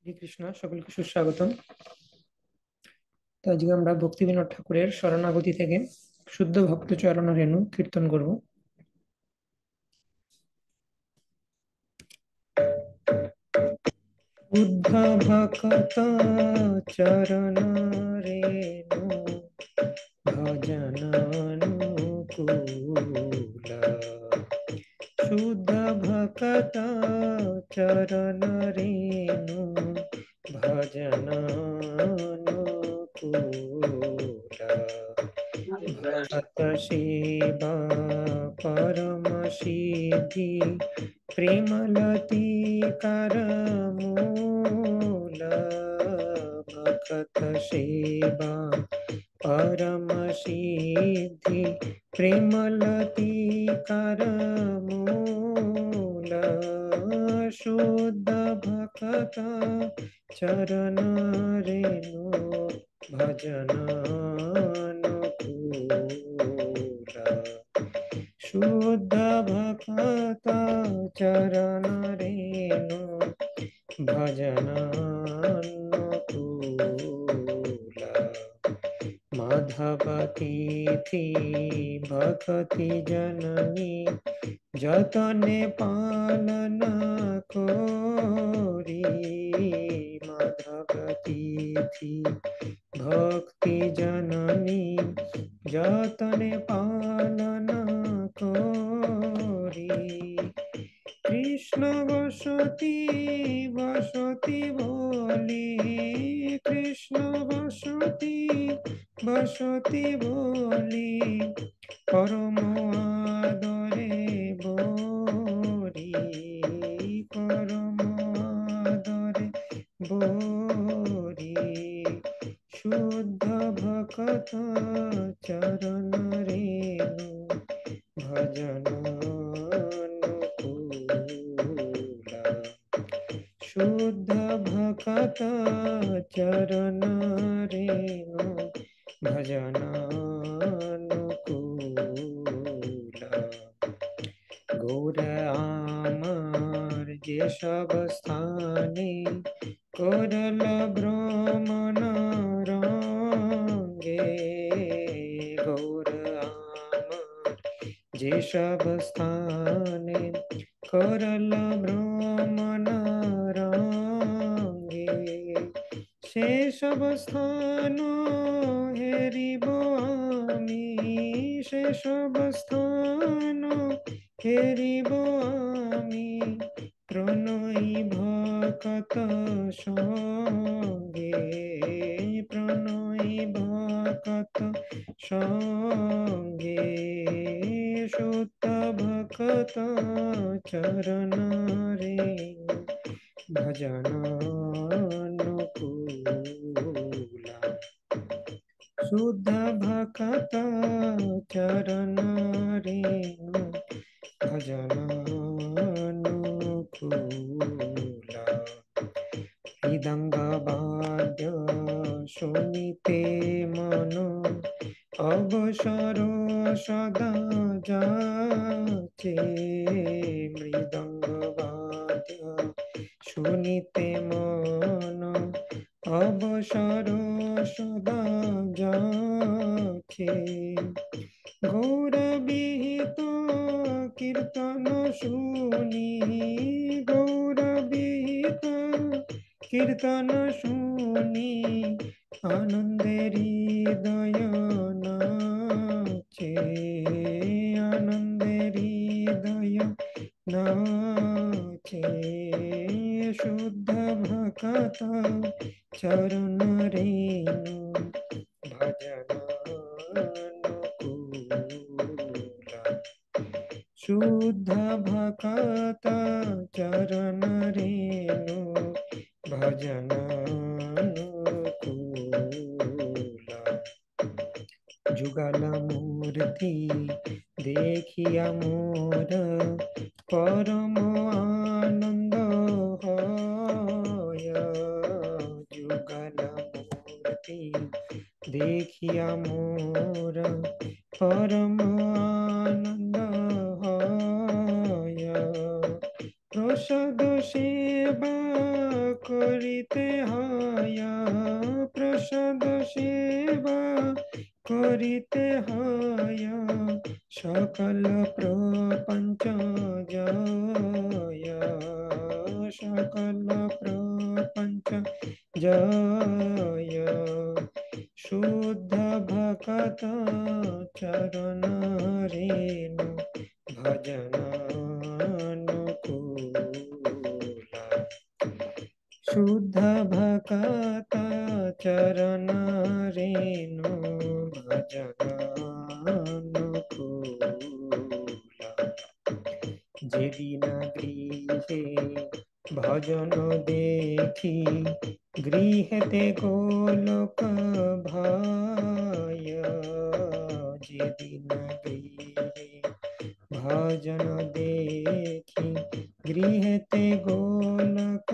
হরে কৃষ্ণ, সকলকে সুস্বাগতম। তো আজকে আমরা ভক্তিবিনোদ ঠাকুরের শরণাগতি থেকে শুদ্ধ ভক্ত চরণ রেণু কীর্তন করব। বুদ্ধ ভক্ত চরণ রেণু ভজন অনুকূল, শুদ্ধ ভক্ত চরণ রেণু ভজন অনুকূল। ভक्त सेवा परम सिद्धि प्रेमलती कर मूल। भक्त सेवा परम सिद्धि प्रेमलती कर मूल। शुद्ध भक्त चरण रेणु भजन अनुकूल। शुद्ध भक्त चरण रेणु भजन अनुकूल। माधवती थी भक्ति जननी जतने पालन कोरी। माधवती थी भक्ति जननी जतने पालन कोरी। कृष्ण बसती बसती बोली, कृष्ण बसती बसती बोली, परम आदरे बोरी, परम आदरे बोरी। शुद्ध भक्त चरण रेणु भजन अनुकूल। शुद्ध भक्त चरण रेणु भजन अनुकूल। गौर आमार जे सब स्थाने करल भ्रमण रंगे। गौर आमार जे सब स्थाने करल भ्रमण रंगे। से सब स्थान हेरिब आमी, से सब स्थान हेरिब आमी, প্রণয়ী ভকত সঙ্গে, প্রণয়ী ভকত সঙ্গে। শুদ্ধ ভকত চরণ রেণু ভজন অনুকূল। শুদ্ধ ভকত চরণ রেণু ভজন অনুকূল। মৃদঙ্গ বাদ্য শুনিতে মন অবসর সদা যাচে। মৃদঙ্গ বাদ্য শুনিতে মন অবসর সদা যাচে। গৌরবিহিত কীর্তন শুনি, গৌরবিহিত কীর্তন শুনি, আনন্দের হৃদয় নাচে, আনন্দের হৃদয় নাচে। শুদ্ধ ভকত চরণ রেণু ভজন অনুকূল। শুদ্ধ ভকত চরণ রেণু ভজন অনুকূল। যুগল মূর্তি দেখিয়া মোর পরম আনন্দ হয়। যুগল মূর্তি দেখিয়া মোর পরম আনন্দ হয়। প্রসাদ সেবা করিতে प्रपंच जय, सकल प्रपंच जय, शुद्ध भक्त चरण रेणु भजन अनुकूला, शुद्ध भक्त चरण रेणु भजन अनुकूला, যেদিন গৃহে ভজন দেখি গৃহেতে গোলক ভয়, যেদিন গৃহে ভজন দেখি গৃহেতে গোলক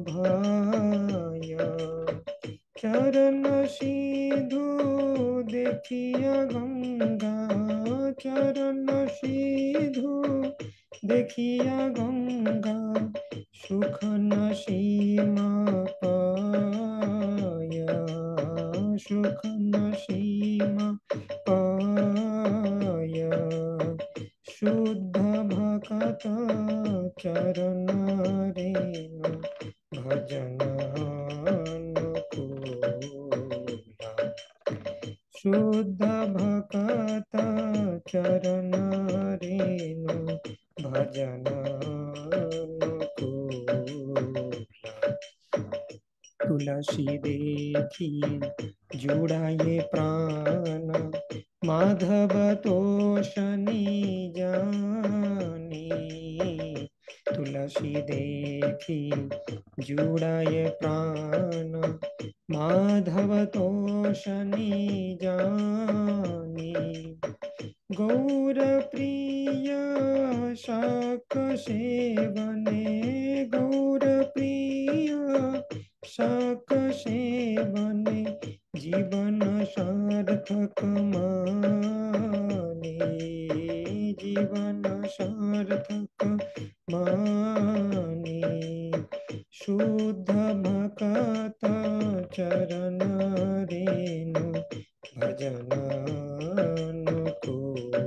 ভয়, চরণ সিধু দেখিয়া গঙ্গা, চরণ সিধু দেখিয়া গঙ্গা, সুখ নসীমা পায়, সুখ নসীমা পায়, শুদ্ধ ভকত চরণ রেণু ভজন অনুকূলা, শুদ্ধ ভকত চরণ রেণু ভজন অনুকূলা, तुलसी देखी जुड़ाए प्राण, माधव तोषणी जानी, तुलसी देखी जुड़ाए प्राण, माधव तोषणी जानी, गौर प्रिय शाक सेवने, गौर प्रिय शाक सेवने, जीवन सार्थक माने, जीवन सार्थक माने, शुद्ध भकत चरण रेणु भजन अनुकूला,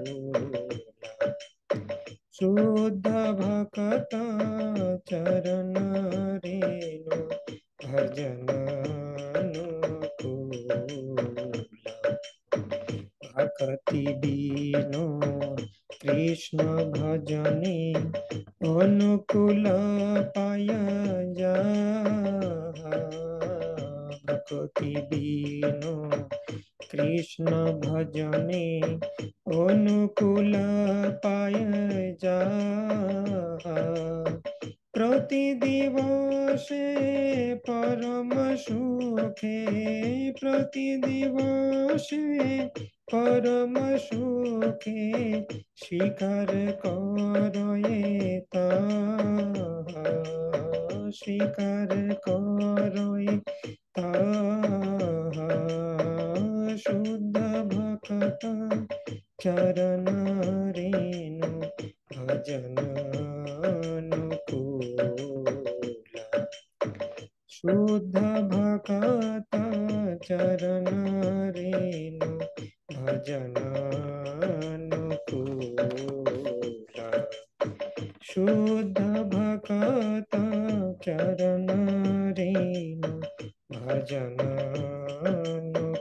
शुद्ध भकत चरण रेणु भजन अनुकूला, भक्ति बीनो कृष्ण भजने अनुकूल पाय जाहा, भक्ति बीनो कृष्ण भजने अनुकूल पाय जाहा, प्रति दिवसे परम सुखे, प्रति दिवसे परम सुखे, स्वीकार करए ताहा, स्वीकार करए ताहा, शुद्ध भक्त चरण रेणु भजन अनुकूला, शुद्ध भक्त चरण रेणु भजन अनुकूला, शुद्ध भक्त चरण रेणु भजन अनुकूला।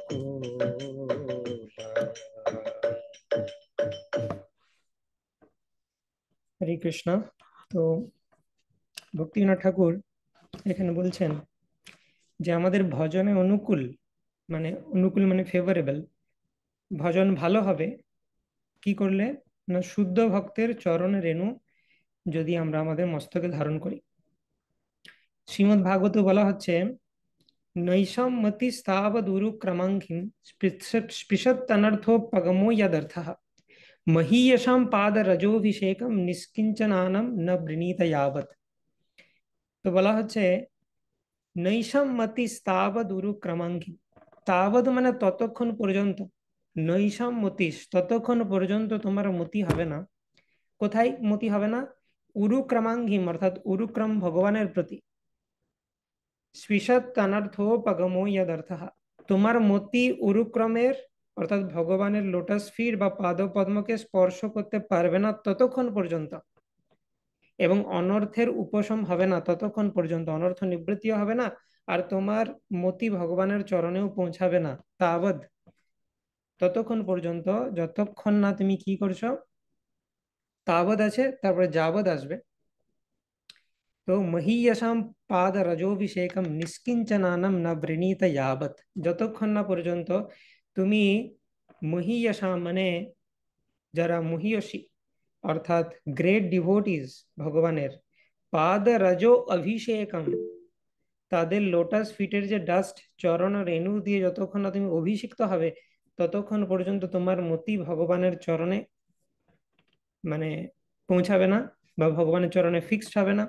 হরে কৃষ্ণ। তো ভক্তিবিনোদ ঠাকুর এখানে বলছেন যে আমাদের ভজনে অনুকূল মানে ফেভারেবল, ভজন ভালো হবে কি করলে না, শুদ্ধ ভক্তের চরণ রেণু যদি আমরা আমাদের মস্তকে ধারণ করি। শ্রীমদ্ ভাগবত বলা হচ্ছে নৈষম মতি স্থাবদুরু ক্রমাঙ্কিম স্পৃশত্তনর্থোপগমো यदर्थः মহীয়সাম পাদ রজোভিষেকম নিষ্কিঞ্চনানম ন বৃণীত यावत्। তো বলা হচ্ছে নৈষম মতি স্থাবদুরু ক্রমাঙ্কিম, তাবদ মানে ততক্ষণ পর্যন্ত, নৈষম মতিস ততক্ষণ পর্যন্ত তোমার মতি হবে না। কোথায় মতি হবে না? উরুক্রমাঙ্গিম অর্থাৎ উরুক্রম ভগবানের প্রতি। স্পৃশত অনর্থোপগমো यदर्थः, তোমার মতি উরুক্রমের অর্থাৎ ভগবানের লোটাস ফিট বা পাদ পদ্মকে স্পর্শ করতে পারবে না ততক্ষণ পর্যন্ত, এবং অনর্থের উপশম হবে না ততক্ষণ পর্যন্ত, অনর্থ নিবৃত্তিও হবে না, আর তোমার মতি ভগবানের চরণেও পৌঁছাবে না তাবৎ, ততক্ষণ পর্যন্ত, যতক্ষণ না তুমি কি করছো, তাবৎ আছে তারপরে যাবৎ আসবে। তো মহীয়সাম পাদ রজোভিষেকম নিষ্কিঞ্চনানম ন বৃণীত যাবৎ, যতক্ষণ না পর্যন্ত তুমি মহীয়সাম মানে যারা মহীয়সী অর্থাৎ গ্রেট ডিভোটিস ভগবানের, পাদ রজো অভিষেকম তাদের লোটাস ফিটের যে ডাস্ট চরণ রেণু দিয়ে যতক্ষণ না তুমি অভিষিক্ত হবে, ততক্ষণ পর্যন্ত তোমার মতি ভগবানের চরণে মানে পৌঁছাবে না, বা ভগবানের চরণে ফিক্সড হবে না,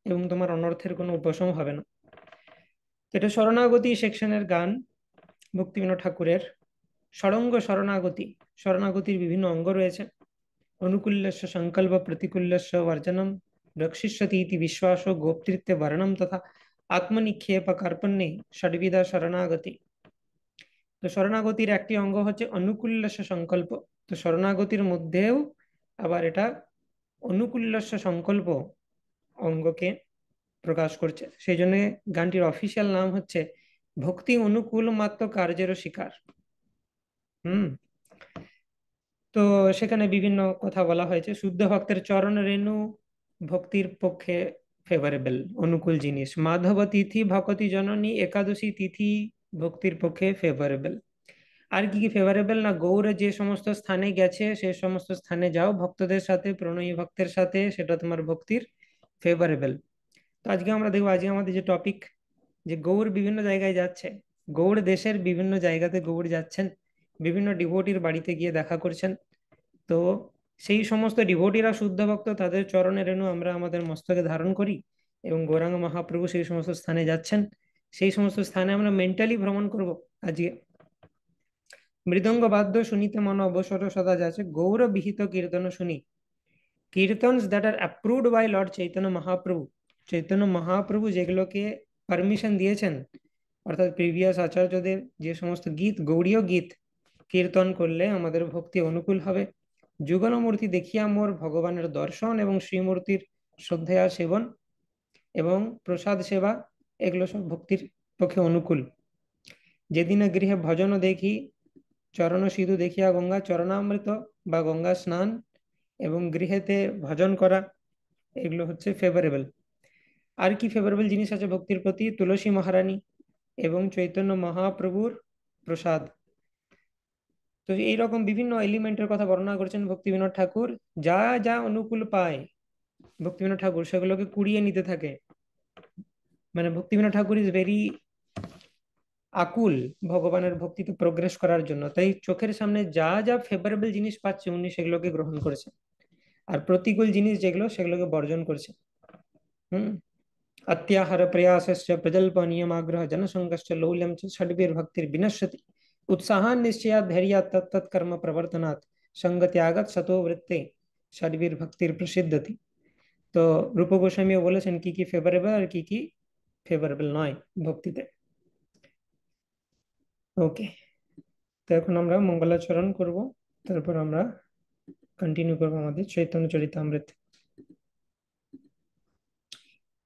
এবং তোমার অনর্থের কোনো উপশম হবে না। এটা শরণাগতি সেকশনের গান ভক্তিবিনোদ ঠাকুরের। ষড়ঙ্গ শরণাগতি, শরণাগতির বিভিন্ন অঙ্গ রয়েছে। অনুকূল্যস্য সংকল্প প্রতিকূল্যস্য বর্জনম, রক্ষিষ্যতি ইতি বিশ্বাস গোপ্তৃত্বে বর্ণম তথা আত্মনিক্ষেপ কার্পণ্যে ষডবিধা শরণাগতি। তো শরণাগতির একটি অঙ্গ হচ্ছে অনুকূল্যস্য সংকল্প। তো শরণাগতির মধ্যেও আবার এটা অনুকূল্যস্য সংকল্প অঙ্গকে প্রকাশ করছে, সেই জন্য গানটির অফিসিয়াল নাম হচ্ছে ভক্তি অনুকূল মাত্র কার্যের শিকার। হুম। তো সেখানে বিভিন্ন কথা বলা হয়েছে। শুদ্ধ ভক্তের চরণ রেণু ভক্তির পক্ষে ফেভারেবল, অনুকূল জিনিস। মাধব তিথি ভকতি জননী একাদশী তিথি ভক্তির পক্ষে ফেভারেবল। আর কি কি ফেভারেবল না, গৌর যে সমস্ত স্থানে গেছে সে সমস্ত স্থানে যাও ভক্তদের সাথে, প্রণয়ী ভক্তের সাথে, সেটা তোমার ভক্তির ফেভারেবল। তো আজকে আমরা দেখবো, আজকে আমাদের যে টপিক, যে গৌর বিভিন্ন জায়গায় যাচ্ছে, গৌড় দেশের বিভিন্ন জায়গাতে গৌড় যাচ্ছেন, বিভিন্ন ডিভোটির বাড়িতে গিয়ে দেখা করছেন। তো সেই সমস্ত ডিভোটিরা শুদ্ধ ভক্ত, তাদের চরণে রেণু আমরা আমাদের মস্তকে ধারণ করি, এবং গৌরাঙ্গ মহাপ্রভু সেই সমস্ত স্থানে যাচ্ছেন। সেই সমস্ত স্থানে আমরা মেন্টালি ভ্রমণ করব আজকে। মৃদঙ্গ বাদ্য শুনিতে মন অবসর সদা যাচ্ছে, গৌর বিহিত কীর্তন শুনি। Kirtans that are approved by lord Chaitanya Mahaprabhu, Chaitanya Mahaprabhu যেগুলোকে পারমিশন দিয়েছেন, অর্থাৎ প্রিভিয়াস আচার্যদের যে সমস্ত গীত, গৌড়ীয় গীত কীর্তন করলে আমাদের ভক্তি অনুকূল হবে। যুগল মূর্তি দেখিয়া মোর ভগবানের দর্শন এবং শ্রীমূর্তির শ্রদ্ধেয়া সেবন এবং প্রসাদ সেবা, এগুলো সব ভক্তির পক্ষে অনুকূল। যেদিন গৃহে ভজন দেখি, চরণ সিধু দেখিয়া গঙ্গা চরণামৃত বা গঙ্গা স্নান এবং গৃহেতে ভজন করা, এগুলো হচ্ছে ফেভারেবল। আর কি ফেভারেবল জিনিস আছে ভক্তির প্রতি, তুলসী মহারানী এবং চৈতন্য মহাপ্রভুর প্রসাদ। তো এইরকম বিভিন্ন এলিমেন্টের কথা বর্ণনা করেছেন ভক্তিবিনোদ ঠাকুর। যা যা অনুকূল পায় ভক্তিবিনোদ ঠাকুর সেগুলোকে কুড়িয়ে নিতে থাকে। মানে ভক্তিবিনোদ ঠাকুর ইজ ভেরি আকুল ভগবানের ভক্তিতে প্রোগ্রেস করার জন্য, তাই চোখের সামনে যা যা ফেভারেবল জিনিস পাচ্ছে উনি সেগুলোকে গ্রহণ করেছেন, আর প্রতিকূল জিনিস যেগুলো সেগুলোকে বর্জন করছে। হুম। अत्याहार प्रयासस्य प्रजल्प नियमाग्रह जनसंगश्च लौल्यं च षड्भिर्भक्तिर् विनश्यति उत्साहान् निश्चयात् धैर्यात् तत्तत् कर्म प्रवर्तनात् संगत्यागत सतो वृत्ते षड्भिर्भक्तिर् प्रसिद्धति। তো রূপ গোস্বামীও বলেছেন কি কি ফেভারেবল আর কি কি ফেভারেবল নয় ভক্তিতে। ওকে, তো এখন আমরা মঙ্গলাচরণ করব, তারপর আমরা কন্টিনিউ করবো আমাদের চৈতন্য চরিতামৃত।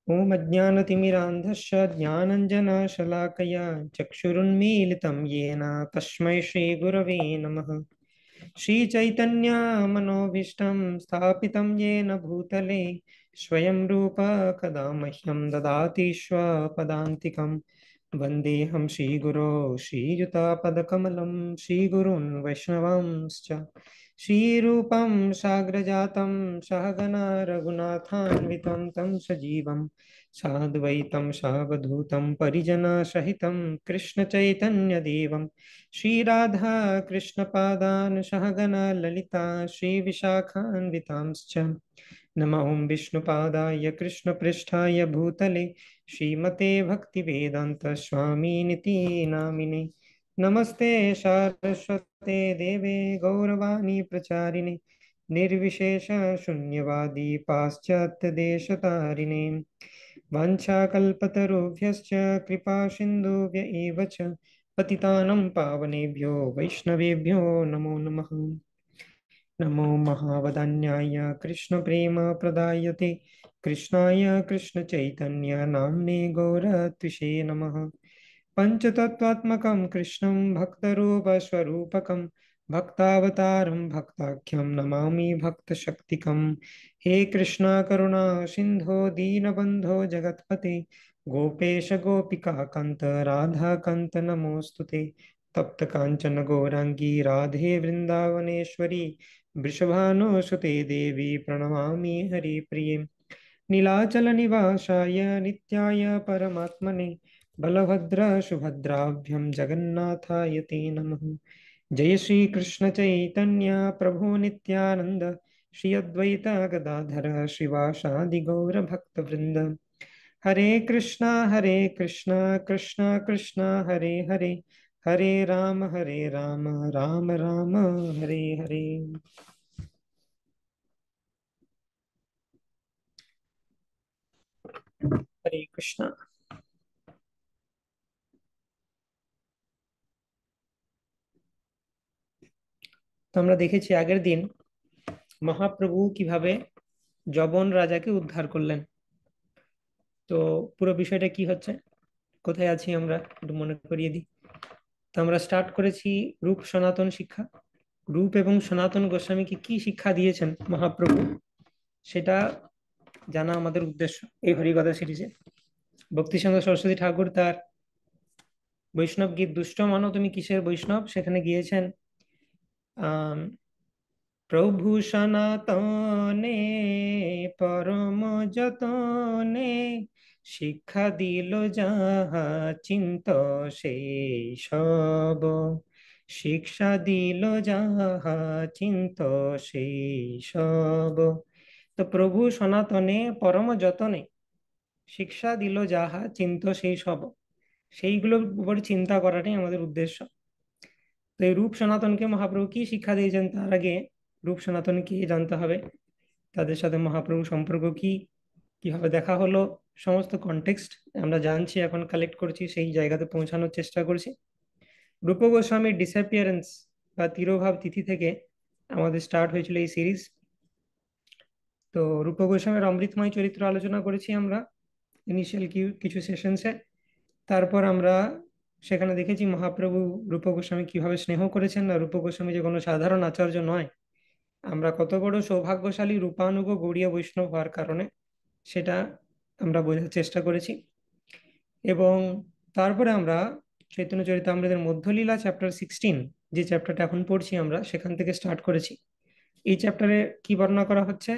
ॐ अज्ञानतिमिरान्धस्य ज्ञानञ्जनशलाकया चक्षुरुन्मीलितं येन तस्मै श्रीगुरवे नमः। श्रीचैतन्यमनोभीष्टं स्थापितं येन भूतले स्वयं रूप कदा मह्यं ददाति स्वपदान्तिकं। वन्देऽहं श्रीगुरो श्रीयुतापदकमलं श्रीगुरून् वैष्णवांश्च श्रीरूपं साग्रजातं सहगना रघुनाथान्वितं तं सजीवं साद्वैतं सावधूतं परिजनसहितं कृष्णचैतन्यदेवं श्रीराधा कृष्णपादान् सहगना ललिता श्रीविशाखान्वितांश्च नमः ॐ विष्णुपादाय कृष्णपृष्ठाय भूतले श्रीमते भक्तिवेदान्त स्वामिनिति नामिने। नमस्ते सारस्वते देवे गौरवाणी प्रचारिणे निर्विशेष शून्यवादी पाश्चात्य देशतारिणे। वाञ्छाकल्पतरुभ्यश्च कृपा सिन्धुभ्य एव च पतितानं पावनेभ्यो वैष्णवेभ्यो नमो नमः। नमो महावदान्याय कृष्णप्रेमप्रदायते कृष्णाय कृष्णचैतन्य नाम्ने गौरत्विषे नमः। पञ्चतत्त्वात्मकं कृष्णं भक्तरूपस्वरूपकं भक्तावतारं भक्ताख्यं नमामि भक्तशक्तिकं। हे कृष्ण करुणा सिन्धो दीनबन्धो जगत्पते गोपेश गोपिका कान्त राधा कान्त नमोऽस्तुते। तप्त कांचन गौरांगी राधे वृंदावनेश्वरी वृषभानुसुते देवी प्रणमामि हरिप्रिये। नीलाचल निवासाय नित्याय परमात्मने बलभद्र सुभद्राभ्यं जगन्नाथाय ते नमः। जय श्री कृष्ण चैतन्य प्रभु नित्यानंद श्री अद्वैत गदाधर श्रीवासादि गौर भक्त वृंद। हरे कृष्णा कृष्णा कृष्णा हरे हरे हरे राम राम राम हरे हरे। हरे कृष्णा। তো আমরা দেখেছি আগের দিন মহাপ্রভু কিভাবে যবন রাজাকে উদ্ধার করলেন। তো পুরো বিষয়টা কি হচ্ছে, কোথায় আছি আমরা একটু মনে করিয়ে দিই। তো আমরা স্টার্ট করেছি রূপ সনাতন শিক্ষা। রূপ এবং সনাতন গোস্বামীকে কি শিক্ষা দিয়েছেন মহাপ্রভু, সেটা জানা আমাদের উদ্দেশ্য এই হরিকথা সিরিজে। ভক্তিসিংহ সরস্বতী ঠাকুর তার বৈষ্ণব গীত দুষ্ট মানো তুমি কিসের বৈষ্ণব সেখানে গিয়েছেন আহ প্রভু সনাতনে পরম যতনে শিক্ষা দিল যাহা চিন্ত সেই সব। শিক্ষা দিল যাহা চিন্ত সেই সব। তো প্রভু সনাতনে পরম যতনে শিক্ষা দিল যাহা চিন্ত সেই সব, সেইগুলোর উপর চিন্তা করাটাই আমাদের উদ্দেশ্য। তো এই রূপ সনাতনকে মহাপ্রভু কি শিক্ষা দিয়েছেন তার আগে রূপ সনাতনকে জানতে হবে, তাদের সাথে মহাপ্রভু সম্পর্ক কি, কিভাবে দেখা হলো, সমস্ত কনটেক্সট আমরা জানছি, এখন কালেক্ট করছি, সেই জায়গাতে পৌঁছানোর চেষ্টা করছি। রূপ গোস্বামীর ডিসঅ্যাপিয়ারেন্স বা তিরোভাব তিথি থেকে আমাদের স্টার্ট হয়েছিল এই সিরিজ। তো রূপ গোস্বামীর অমৃতময় চরিত্র আলোচনা করেছি আমরা ইনিশিয়াল কিছু সেশনসে। তারপর আমরা সেখানে দেখেছি মহাপ্রভু রূপ গোস্বামী কিভাবে স্নেহ করেছেন, না রূপ গোস্বামী যে কোনো সাধারণ আচার্য নয়, আমরা কত বড় সৌভাগ্যশালী রূপানুগ গৌড়ীয় বৈষ্ণব হওয়ার কারণে সেটা আমরা বোঝার চেষ্টা করেছি। এবং তারপরে আমরা চৈতন্য চরিতামৃতের মধ্যলীলা চ্যাপ্টার 16, যে চ্যাপ্টারটা এখন পড়ছি আমরা, সেখান থেকে স্টার্ট করেছি। এই চ্যাপ্টারে কি বর্ণনা করা হচ্ছে,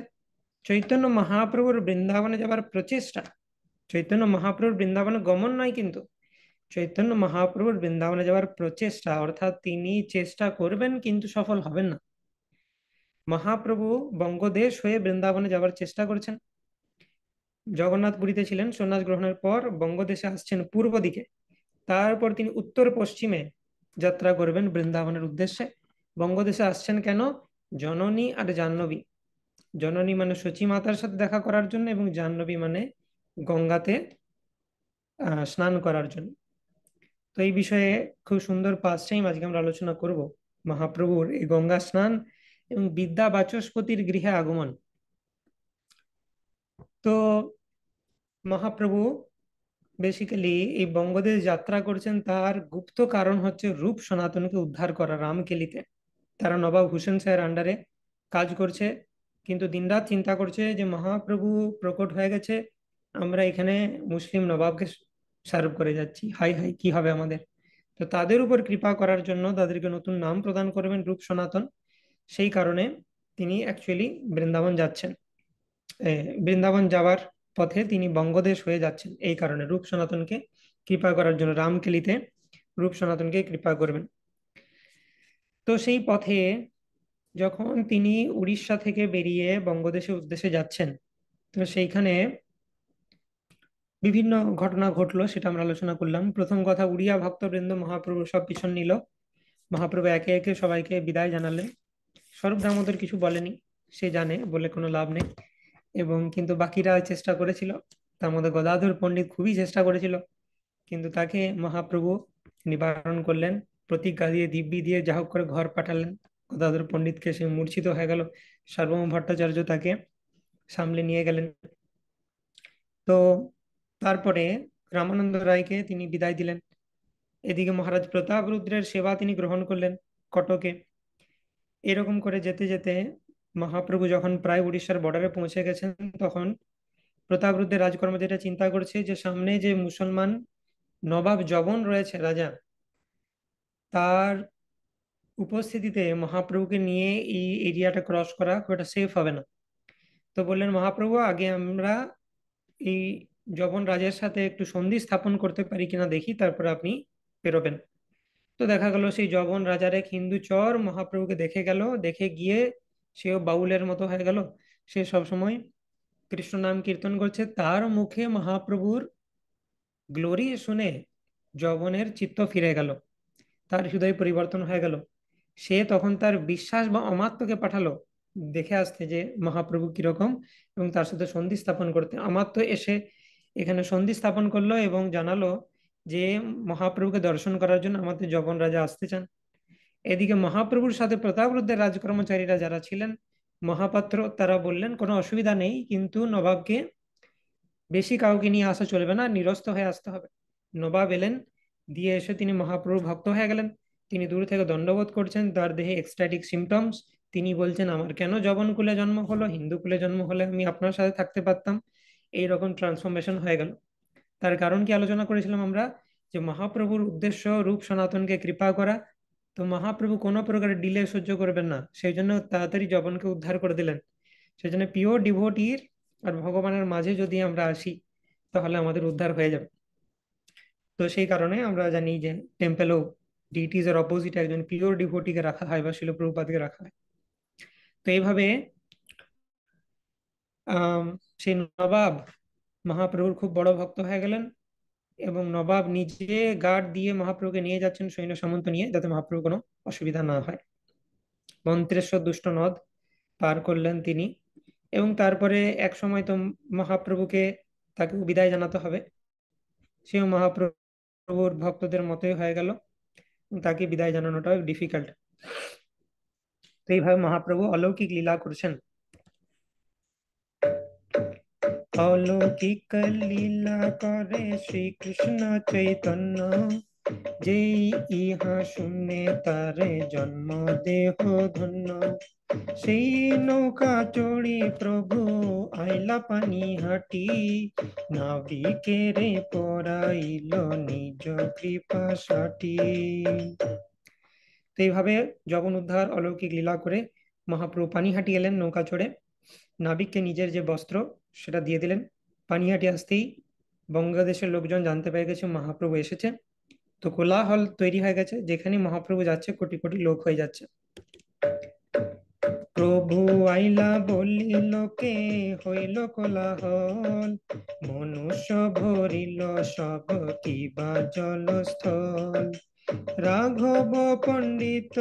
চৈতন্য মহাপ্রভুর বৃন্দাবনে যাবার প্রচেষ্টা। চৈতন্য মহাপ্রভুর বৃন্দাবনে গমন নয়, কিন্তু চৈতন্য মহাপ্রভুর বৃন্দাবনে যাওয়ার প্রচেষ্টা, অর্থাৎ তিনি চেষ্টা করবেন কিন্তু সফল হবেন না। মহাপ্রভু বঙ্গদেশ হয়ে বৃন্দাবনে যাওয়ার চেষ্টা করছেন। জগন্নাথ পুরীতে ছিলেন, সন্ন্যাস গ্রহণের পর বঙ্গদেশে আসছেন পূর্ব দিকে, তারপর তিনি উত্তর পশ্চিমে যাত্রা করবেন বৃন্দাবনের উদ্দেশ্যে। বঙ্গদেশে আসছেন কেন, জননী আর জাহ্নবী। জননী মানে সচী মাতার সাথে দেখা করার জন্য, এবং জাহ্নবী মানে গঙ্গাতে স্নান করার জন্য। তো এই বিষয়ে খুব সুন্দর পাঁচ টাইম আজকে আমরা আলোচনা করব, মহাপ্রভুর এই গঙ্গা স্নান এবং বিদ্যা বাচস্পতির গৃহে আগমন। তো মহাপ্রভু বেসিক্যালি এই বঙ্গদেশ যাত্রা করছেন, তার গুপ্ত কারণ হচ্ছে রূপ সনাতনকে উদ্ধার করা রামকেলিতে। তারা নবাব হুসেন শাহের আন্ডারে কাজ করছে, কিন্তু দিনরাত চিন্তা করছে যে মহাপ্রভু প্রকট হয়ে গেছে, আমরা এখানে মুসলিম নবাবকে সার্ভ করে যাচ্ছি, হাই হাই কি হবে আমাদের। তো তাদের উপর কৃপা করার জন্য তাদেরকে নতুন নাম প্রদান করবেন রূপ সনাতন। সেই কারণে তিনি অ্যাকচুয়ালি বৃন্দাবন যাচ্ছেন। বৃন্দাবন যাওয়ার পথে তিনি বঙ্গদেশ হয়ে যাচ্ছেন, এই কারণে রূপ সনাতনকে কৃপা করার জন্য রামকেলিতে রূপ সনাতনকে কৃপা করবেন। তো সেই পথে যখন তিনি উড়িষ্যা থেকে বেরিয়ে বঙ্গদেশের উদ্দেশ্যে যাচ্ছেন, তো সেইখানে বিভিন্ন ঘটনা ঘটলো, সেটা আমরা আলোচনা করলাম। প্রথম কথা, উড়িয়া ভক্তবৃন্দ মহাপ্রভু সব পিছন নিল। মহাপ্রভু একে একে সবাইকে বিদায় জানালেন। স্বরূপ দামোদর কিছু বলেনি, সে জানে বলে কোনো লাভ নেই। এবং কিন্তু বাকিরা চেষ্টা করেছিল, তার মধ্যে গদাধর পণ্ডিত খুবই চেষ্টা করেছিল, কিন্তু তাকে মহাপ্রভু তিনি বারণ করলেন, প্রতিজ্ঞা দিয়ে দিব্যি দিয়ে যা হোক করে ঘর পাঠালেন। গদাধর পণ্ডিতকে, সে মূর্ছিত হয়ে গেল। সার্বভৌম ভট্টাচার্য তাকে সামলে নিয়ে গেলেন। তো তারপরে রামানন্দ রায়কে তিনি বিদায় দিলেন। এদিকে মহারাজ প্রতাপ রুদ্রের সেবা তিনি গ্রহণ করলেন কটকে। এরকম করে যেতে যেতে মহাপ্রভু যখন প্রায় উড়িষ্যার বর্ডারে পৌঁছে গেছেন, তখন প্রতাপরুদ্ধের রাজকর্ম যেটা চিন্তা করছে যে সামনে যে মুসলমান নবাব জবন রয়েছে রাজা, তার উপস্থিতিতে মহাপ্রভুকে নিয়ে এই এরিয়াটা ক্রস করা খুব একটা সেফ হবে না। তো বললেন, মহাপ্রভু আগে আমরা এই জবন রাজার সাথে একটু সন্ধি স্থাপন করতে পারি কিনা দেখি, তারপর আপনি বেরোবেন। তো দেখা গেল সেই জবন রাজার এক হিন্দু চর মহাপ্রভুকে দেখে গেল, দেখে গিয়ে সেও বাউলের মতো হয়ে গেল। সে সব সময় কৃষ্ণ নাম কীর্তন করছে। তার মুখে মহাপ্রভুর গ্লোরি শুনে জবনের চিত্ত ফিরে গেল, তার হৃদয় পরিবর্তন হয়ে গেল। সে তখন তার বিশ্বাস বা অমাত্যকে পাঠালো দেখে আসতে যে মহাপ্রভু কিরকম, এবং তার সাথে সন্ধি স্থাপন করতে। অমাত্য এসে এখানে সন্ধি স্থাপন করলো এবং জানালো যে মহাপ্রভুকে দর্শন করার জন্য আমাদের জবন রাজা আসতে চান। এদিকে মহাপ্রভুর সাথে প্রতাপরুদ্ধের রাজকর্মচারীরা যারা ছিলেন, মহাপাত্র, তারা বললেন কোনো অসুবিধা নেই, কিন্তু নবাবকে বেশি কাউকে নিয়ে আসা চলবে না, নিরস্ত হয়ে আসতে হবে। নবাব এলেন, দিয়ে এসে তিনি মহাপ্রভু ভক্ত হয়ে গেলেন। তিনি দূর থেকে দণ্ডবোধ করছেন, তার দেহে এক্সট্যাটিক সিমটমস। তিনি বলছেন, আমার কেন জবন কুলে জন্ম হলো, হিন্দু কুলে জন্ম হলে আমি আপনার সাথে থাকতে পারতাম। এইরকম ট্রান্সফরমেশন হয়ে গেল। তার কারণ কি আলোচনা করেছিলাম আমরা, যে মহাপ্রভুর উদ্দেশ্য রূপ সনাতনকে কৃপা করা। তো মহাপ্রভু কোনো প্রকার ডিলে সহ্য করবেন না, সেই জন্য তাড়াতাড়ি জবনকে উদ্ধার করে দিলেন। সেই জন্য পিওর ডিভোটির আর ভগবানের মাঝে যদি আমরা আসি, তাহলে আমাদের উদ্ধার হয়ে যাবে। তো সেই কারণে আমরা জানি যে টেম্পেলও ডিটিজ এর অপোজিটে একজন পিওর ডিভোটিকে রাখা হয় বা শিল প্রভুপাদকে রাখা হয়। তো এইভাবে সেই নবাব মহাপ্রভুর খুব বড় ভক্ত হয়ে গেলেন, এবং নবাব নিজে গার্ড দিয়ে মহাপ্রভুকে নিয়ে যাচ্ছেন সৈন্য সামন্ত নিয়ে, যাতে মহাপ্রভু কোনো অসুবিধা না হয়। মন্ত্রেশ্বর দুষ্ট নদ পার করলেন তিনি, এবং তারপরে এক সময় তো মহাপ্রভুকে, তাকে বিদায় জানাতে হবে। সেও মহাপ্রভুর ভক্তদের মতোই হয়ে গেল, তাকে বিদায় জানানোটাও ডিফিকাল্ট। তো এইভাবে মহাপ্রভু অলৌকিক লীলা করছেন। অলৌকিক লীলা করে শ্রীকৃষ্ণ চৈতন্য, যেই ইহা শুনে তারে জন্ম দেহ ধন্য। সেই নৌকা চড়ি প্রভু আইলা পানি হাটি, নাবিকেরে পরাইল নিজ কৃপা সাটি। তো এইভাবে জগন উদ্ধার অলৌকিক লীলা করে মহাপ্রভু পানিহাটি এলেন নৌকা চড়ে। নাবিককে নিজের যে বস্ত্র সেটা দিয়ে দিলেন। পানিহাটি আসতেই বঙ্গদেশের লোকজন জানতে পেরে গেছে মহাপ্রভু এসেছে। তো কোলাহল তৈরি হয়ে গেছে, যেখানে মহাপ্রভু যাচ্ছে কোটি কোটি লোক হয়ে যাচ্ছে। প্রভু আইলা বলি লোকে হইল কোলাহল, মনুষ্য ভরিল সব কিবা জলস্থল। রাঘব পণ্ডিত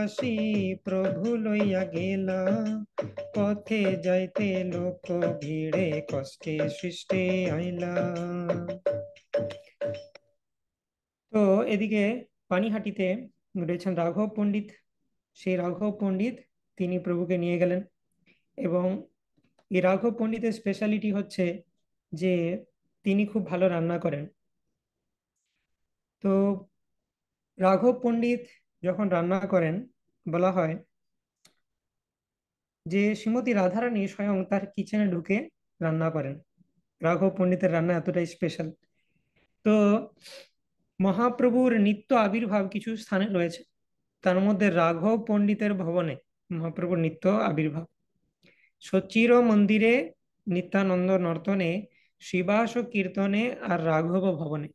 আসি প্রভু লইয়া গেলা, পথে যাইতে লোক ভিড়ে কষ্টে সৃষ্টে আইলা। তো এদিকে পানিহাটিতে রয়েছেন রাঘব পণ্ডিত। সেই রাঘব পণ্ডিত তিনি প্রভুকে নিয়ে গেলেন, এবং এই রাঘব পণ্ডিতের স্পেশালিটি হচ্ছে যে তিনি খুব ভালো রান্না করেন। তো রাঘব পণ্ডিত যখন রান্না করেন, বলা হয় যে শ্রীমতী রাধারানী স্বয়ং তার কিচেনে ঢুকে রান্না করেন। রাঘব পণ্ডিতের রান্না এতটাই স্পেশাল। তো মহাপ্রভুর নিত্য আবির্ভাব কিছু স্থানে রয়েছে, তার মধ্যে রাঘব পণ্ডিতের ভবনে মহাপ্রভুর নিত্য আবির্ভাব। সচির মন্দিরে নিত্যানন্দ নর্তনে, শিবাস কীর্তনে আর রাঘব ভবনে,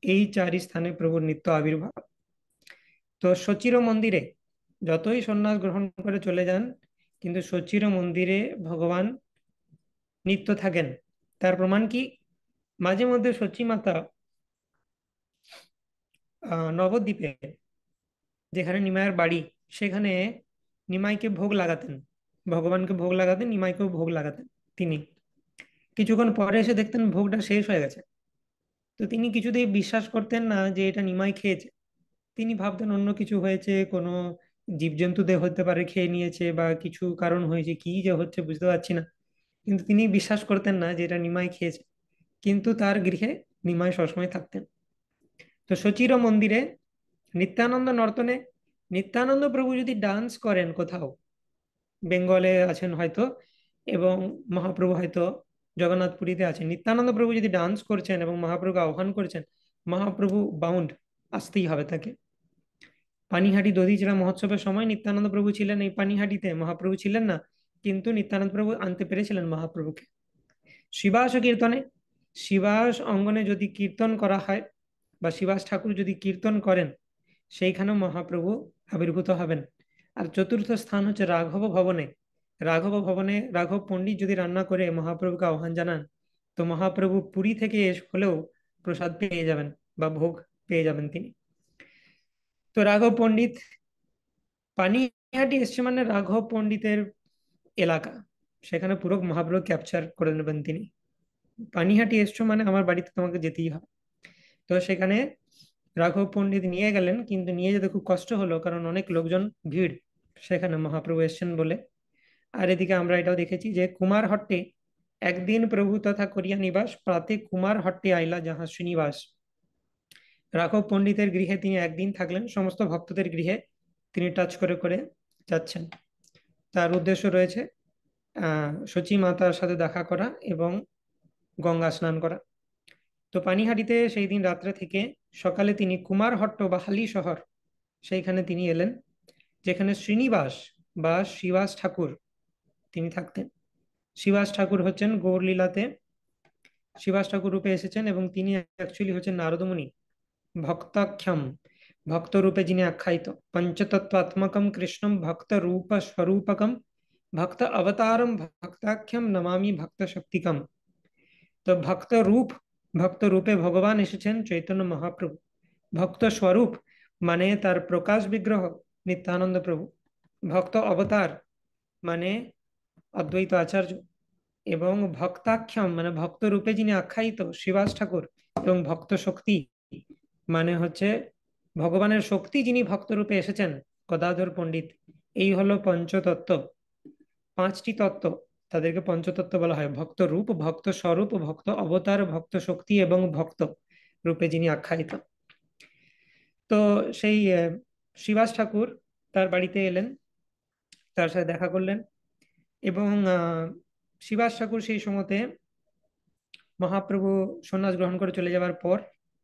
এই চারি স্থানে প্রভুর নিত্য আবির্ভাব। তো সচির মন্দিরে যতই সন্ন্যাস গ্রহণ করে চলে যান, কিন্তু সচির মন্দিরে ভগবান নিত্য থাকেন। তার প্রমাণ কি, মাঝে মধ্যে সচী মাতা নবদ্বীপে, যেখানে নিমাইয়ের বাড়ি, সেখানে নিমাইকে ভোগ লাগাতেন, ভগবানকে ভোগ লাগাতেন, নিমাইকেও ভোগ লাগাতেন তিনি। কিছুক্ষণ পরে এসে দেখতেন ভোগটা শেষ হয়ে গেছে। তো তিনি কিছুতেই বিশ্বাস করতেন না যে এটা নিমাই খেয়েছে। তিনি ভাবতেন অন্য কিছু হয়েছে, কোনো জীবজন্তুদের হতে পারে খেয়ে নিয়েছে, বা কিছু কারণ হয়েছে, কি যে হচ্ছে বুঝতে পারছি না। কিন্তু তিনি বিশ্বাস করতেন না যে এটা নিমাই খেয়েছে। কিন্তু তার গৃহে নিমাই সবসময় থাকতেন। তো সচির মন্দিরে নিত্যানন্দ নর্তনে, নিত্যানন্দ প্রভু যদি ডান্স করেন কোথাও, বেঙ্গলে আছেন হয়তো, এবং মহাপ্রভু হয়তো জগন্নাথ পুরীতে আছেন, নিত্যানন্দ প্রভু যদি ডান্স করছেন এবং মহাপ্রভুকে আহ্বান করছেন, মহাপ্রভু বাউন্ড, আসতেই হবে তাকে। পানিহাটি দধিচড়া মহোৎসবের সময় নিত্যানন্দ প্রভু ছিলেন এই পানিহাটিতে, মহাপ্রভু ছিলেন না, কিন্তু নিত্যানন্দ প্রভু আনতে পেরেছিলেন মহাপ্রভুকে। শিবাস কীর্তনে, শিবাস অঙ্গনে যদি কীর্তন করা হয়, বা শিবাস ঠাকুর যদি কীর্তন করেন, সেইখানেও মহাপ্রভু আবির্ভূত হবেন। আর চতুর্থ স্থান হচ্ছে রাঘব ভবনে। রাঘব ভবনে রাঘব পণ্ডিত যদি রান্না করে মহাপ্রভুকে আহ্বান জানান, তো মহাপ্রভু পুরী থেকে হলেও প্রসাদ পেয়ে যাবেন, বা ভোগ পেয়ে যাবেন তিনি। তো রাঘব পণ্ডিত পানিহাটি এসছে মানে রাঘব পণ্ডিতের এলাকা, সেখানে পুরো মহাপ্রভু ক্যাপচার করে নেবেন তিনি। পানিহাটি এসছো মানে আমার বাড়িতে তোমাকে যেতেই হবে। তো সেখানে রাঘব পণ্ডিত নিয়ে গেলেন, কিন্তু নিয়ে যেতে খুব কষ্ট হলো, কারণ অনেক লোকজন, ভিড় সেখানে মহাপ্রভু এসছেন বলে। আর এদিকে আমরা এটাও দেখেছি যে কুমার হট্টে একদিন প্রভু তথা করিয়া নিবাস, প্রাতে কুমার হট্টে আইলা যাহা শ্রীনিবাস। রাঘব পণ্ডিতের গৃহে তিনি একদিন থাকলেন, সমস্ত ভক্তদের গৃহে তিনি টাচ করে করে যাচ্ছেন। তার উদ্দেশ্য রয়েছে সচী মাতার সাথে দেখা করা এবং গঙ্গা স্নান করা। তো পানিহাটিতে সেই দিন রাত্রে থেকে সকালে তিনি কুমারহট্ট বা হালি শহর, সেইখানে তিনি এলেন, যেখানে শ্রীনিবাস বা শিবাস ঠাকুর তিনি থাকতেন। শিবাস ঠাকুর হচ্ছেন গৌরলীলাতে শিবাস ঠাকুর রূপে এসেছেন, এবং তিনি অ্যাকচুয়ালি হচ্ছেন নারদমুনি, ভক্তাখ্যম, ভক্ত রূপে যিনি আখ্যায়িত, পঞ্চতত্ত্বাত্মকম কৃষ্ণম ভক্ত রূপ স্বরূপকম, ভক্ত অবতারম ভক্তাখ্যম নমামি ভক্ত শক্তিকম। তো ভক্ত রূপে ভগবান এসেছেন চৈতন্য মহাপ্রভু। ভক্ত স্বরূপ মানে তার প্রকাশ বিগ্রহ নিত্যানন্দ প্রভু। ভক্ত অবতার মানে অদ্বৈত আচার্য। এবং ভক্তাখ্যম মানে ভক্ত রূপে যিনি আখ্যায়িত শিবাস ঠাকুর। এবং ভক্ত শক্তি মানে হচ্ছে ভগবানের শক্তি যিনি ভক্ত রূপে এসেছেন, গদাধর পণ্ডিত। এই হলো পঞ্চতত্ত্ব, পাঁচটি তত্ত্ব, তাদেরকে পঞ্চতত্ত্ব বলা হয়। ভক্ত রূপ, ভক্ত স্বরূপ, ভক্ত অবতার, ভক্ত শক্তি এবং ভক্ত রূপে যিনি আখ্যায়িত। তো সেই শিবাস ঠাকুর তার বাড়িতে এলেন, তার সাথে দেখা করলেন। এবং শিবাস ঠাকুর সেই সময়তে মহাপ্রভু সন্ন্যাস গ্রহণ করে চলে যাওয়ার পর,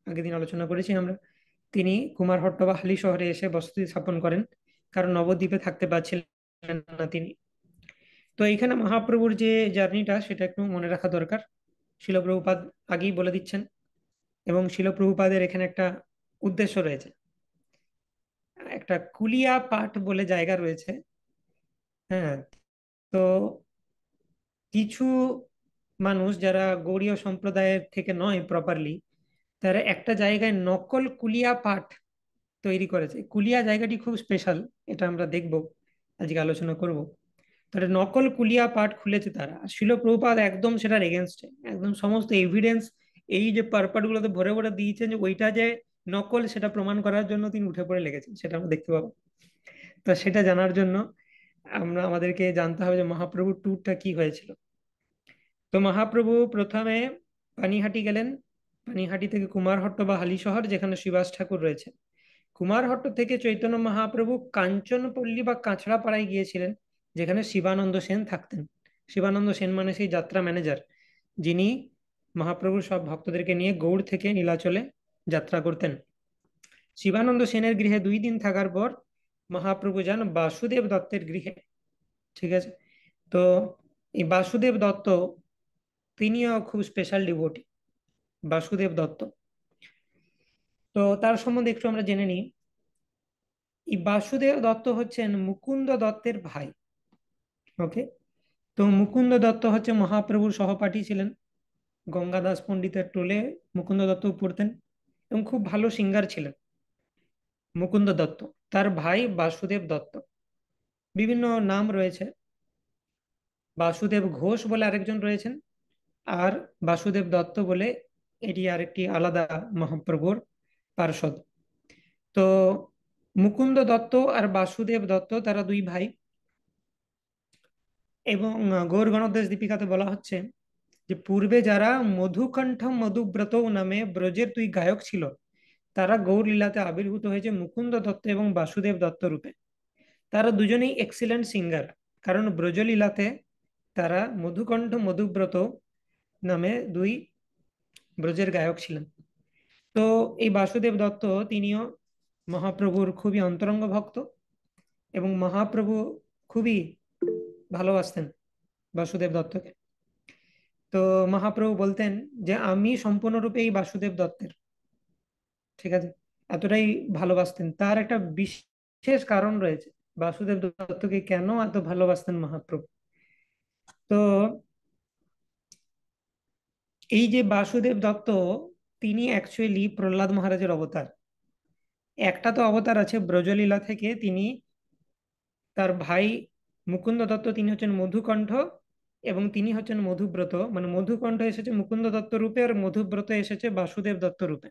আগের দিন আলোচনা করেছি আমরা, তিনি কুমারহট্ট বা হালি শহরে এসে বসতি স্থাপন করেন, কারণ নবদ্বীপে থাকতে পারছিলেন না তিনি। তো এখানে মহাপ্রভুর যে জার্নিটা, সেটা একটু মনে রাখা দরকার। শিল প্রভুপাদ আগেই বলে দিচ্ছেন, এবং শিল প্রভুপাদের এখানে একটা উদ্দেশ্য রয়েছে। একটা কুলিয়া পাঠ বলে জায়গা রয়েছে, হ্যাঁ। তো কিছু মানুষ যারা গৌড়ীয় সম্প্রদায়ের থেকে নয় প্রপারলি, তারা একটা জায়গায় নকল কুলিয়া পাঠ তৈরি করেছে। কুলিয়া জায়গাটি খুব স্পেশাল, এটা আমরা দেখব, আজকে আলোচনা করব। তারা নকল কুলিয়া পাঠ খুলেছে তারা, আর শিল প্রভুপাদ একদম সেটার এগেনস্টে, একদম সমস্ত এভিডেন্স এই যে পারপাট গুলোতে ভরে ভরে দিয়েছেন, যে ওইটা যে নকল সেটা প্রমাণ করার জন্য তিনি উঠে পড়ে লেগেছেন, সেটা আমরা দেখতে পাবো। তো সেটা জানার জন্য আমাদেরকে জানতে হবে যে মহাপ্রভুর ট্যুরটা কি হয়েছিল। তো মহাপ্রভু প্রথমে পানিহাটি গেলেন। পানিহাটি থেকে কুমারহট্ট বা হালি শহর, যেখানে শিবাস ঠাকুর রয়েছে। কুমারহট্ট থেকে চৈতন্য মহাপ্রভু কাঞ্চনপল্লী বা কাঁচড়াপাড়ায় গিয়েছিলেন, যেখানে শিবানন্দ সেন থাকতেন। শিবানন্দ সেন মানে সেই যাত্রা ম্যানেজার, যিনি মহাপ্রভুর সব ভক্তদেরকে নিয়ে গৌড় থেকে নীলাচলে যাত্রা করতেন। শিবানন্দ সেনের গৃহে 2 দিন থাকার পর মহাপ্রভু যান বাসুদেব দত্তের গৃহে। ঠিক আছে। তো এই বাসুদেব দত্ত, তিনিও খুব স্পেশাল ডিভোটি, বাসুদেব দত্ত। তো তার সম্বন্ধে একটু আমরা জেনে নিই। এই বাসুদেব দত্ত হচ্ছেন মুকুন্দ দত্তের ভাই। ওকে। তো মুকুন্দ দত্ত হচ্ছে মহাপ্রভুর সহপাঠী ছিলেন। গঙ্গাদাস পণ্ডিতের টোলে মুকুন্দ দত্ত পড়তেন, এবং খুব ভালো সিঙ্গার ছিলেন মুকুন্দ দত্ত। তার ভাই বাসুদেব দত্ত, বিভিন্ন নাম রয়েছে। বাসুদেব ঘোষ বলে আরেকজন রয়েছেন, আর বাসুদেব দত্ত বলে এটি আরেকটি আলাদা মহাপ্রভুর পার্ষদ। তো মুকুন্দ দত্ত আর বাসুদেব দত্ত তারা দুই ভাই। এবং গৌর গণদেশ দীপিকাতে বলা হচ্ছে যে পূর্বে যারা মধুকণ্ঠ মধুব্রত নামে ব্রজের দুই গায়ক ছিল, তারা গৌর লীলাতে আবির্ভূত হয়েছে মুকুন্দ দত্ত এবং বাসুদেব দত্ত রূপে। তারা দুজনেই এক্সিলেন্ট সিঙ্গার, কারণ ব্রজলীলাতে তারা মধুকণ্ঠ মধুব্রত নামে দুই ব্রজের গায়ক ছিলেন। তো এই বাসুদেব দত্ত তিনিও মহাপ্রভুর খুবই অন্তরঙ্গ ভক্ত, এবং মহাপ্রভু খুবই ভালোবাসতেন বাসুদেব দত্তকে। তো মহাপ্রভু বলতেন যে আমি সম্পূর্ণরূপে এই বাসুদেব দত্তের, ঠিক আছে, এতটাই ভালোবাসতেন। তার একটা বিশেষ কারণ রয়েছে বাসুদেব দত্তকে কেন এত ভালোবাসতেন মহাপ্রভু। তো এই যে বাসুদেব দত্ত, তিনি অ্যাকচুয়ালি প্রহ্লাদ মহারাজের অবতার। একটা তো অবতার আছে ব্রজলীলা থেকে, তিনি তার ভাই মুকুন্দ দত্ত, তিনি হচ্ছেন মধুকণ্ঠ, এবং তিনি হচ্ছেন মধুব্রত, মানে মধুকণ্ঠ এসেছে মুকুন্দ দত্ত রূপে আর মধুব্রত এসেছে বাসুদেব দত্ত রূপে।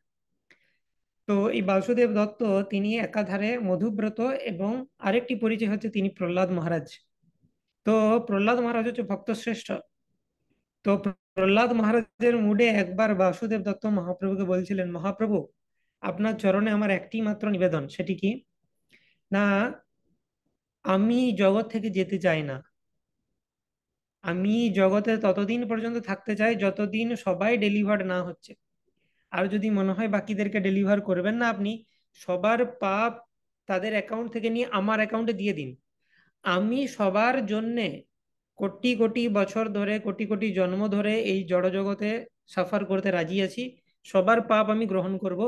তো এই বাসুদেব দত্ত তিনি একাধারে মধুব্রত, এবং আরেকটি পরিচয় হচ্ছে তিনি প্রহ্লাদ মহারাজ। তো প্রহ্লাদ মহারাজ হচ্ছে ভক্ত শ্রেষ্ঠ। তো প্রহ্লাদ মহারাজের মুডে একবার বাসুদেব দত্ত মহাপ্রভুকে বলছিলেন, মহাপ্রভু আপনার চরণে আমার একটি মাত্র নিবেদন, সেটি কি না, আমি জগৎ থেকে যেতে চাই না। আমি জগতে ততদিন পর্যন্ত থাকতে চাই যতদিন সবাই ডেলিভার্ড না হচ্ছে। আর যদি মনে হয় বাকিদেরকে ডেলিভার করবেন না আপনি, সবার পাপ তাদের অ্যাকাউন্ট থেকে নিয়ে আমার অ্যাকাউন্টে দিয়ে দিন। আমি সবার জন্যে কোটি কোটি বছর ধরে, কোটি কোটি জন্ম ধরে এই জড় জগতে সাফার করতে রাজি আছি। সবার পাপ আমি গ্রহণ করব,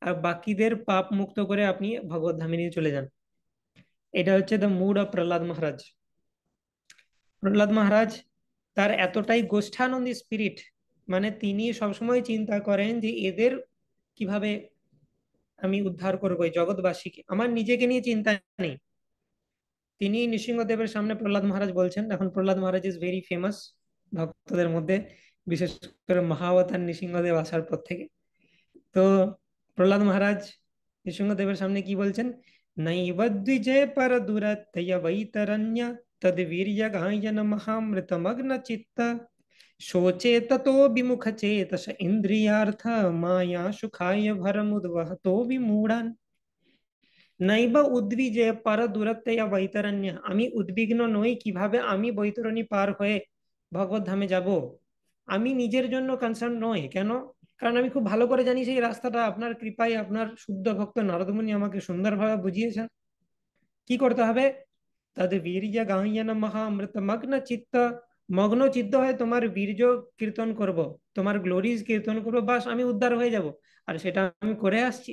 আর বাকিদের পাপ মুক্ত করে আপনি ভগবত ধামে নিয়ে চলে যান। এটা হচ্ছে দ্য মুড অফ প্রহ্লাদ মহারাজ। প্রহ্লাদ মহারাজ তার এতটাই গোষ্ঠানন্দী স্পিরিট, মানে তিনি সবসময় চিন্তা করেন যে এদের কিভাবে আমি উদ্ধার করবো এই জগৎবাসীকে, আমার নিজেকে নিয়ে চিন্তা নেই। তিনি নৃসিংহদেবের সামনে প্রহ্লাদ মহারাজ বলছেন, এখন প্রহ্লাদ মহারাজ ইজ ভেরি ফেমাস ভক্তদের মধ্যে, বিশেষ করে মহাবতার নৃসিংহদেব আসার পর থেকে। তো প্রহ্লাদ মহারাজ নৃসিংহদেবের সামনে কি বলছেন, নৈব দ্বিজে পর দুরত্যয় বৈতরণ্য তদ বীর্য গায়ন মহামৃতমগ্ন চিত্ত শোচে ততো বিমুখ চেতস ইন্দ্রিয়ার্থ মায়া সুখায় ভরমুদ্বহতো বিমূঢ়ান। নাইবা উদ্ভিজে পার দূরত্বে বৈতরণ্য, আমি উদ্বিগ্ন নই কিভাবে আমি বৈতরণী পার হয়ে ভগবত ধামে যাব। আমি নিজের জন্য কনসার্ন নই, কেন? কারণ আমি খুব ভালো করে জানি সেই রাস্তাটা আপনার কৃপায় আপনার শুদ্ধ ভক্ত নারদমুনি আমাকে সুন্দরভাবে বুঝিয়েছেন কি করতে হবে। তদ বীর্য গাহ্যন মহামৃত মগ্ন চিত্ত, মগ্ন চিত্ত হয়ে তোমার বীর্য কীর্তন করব, তোমার গ্লোরিজ কীর্তন করব, বাস আমি উদ্ধার হয়ে যাব। আর সেটা আমি করে আসছি,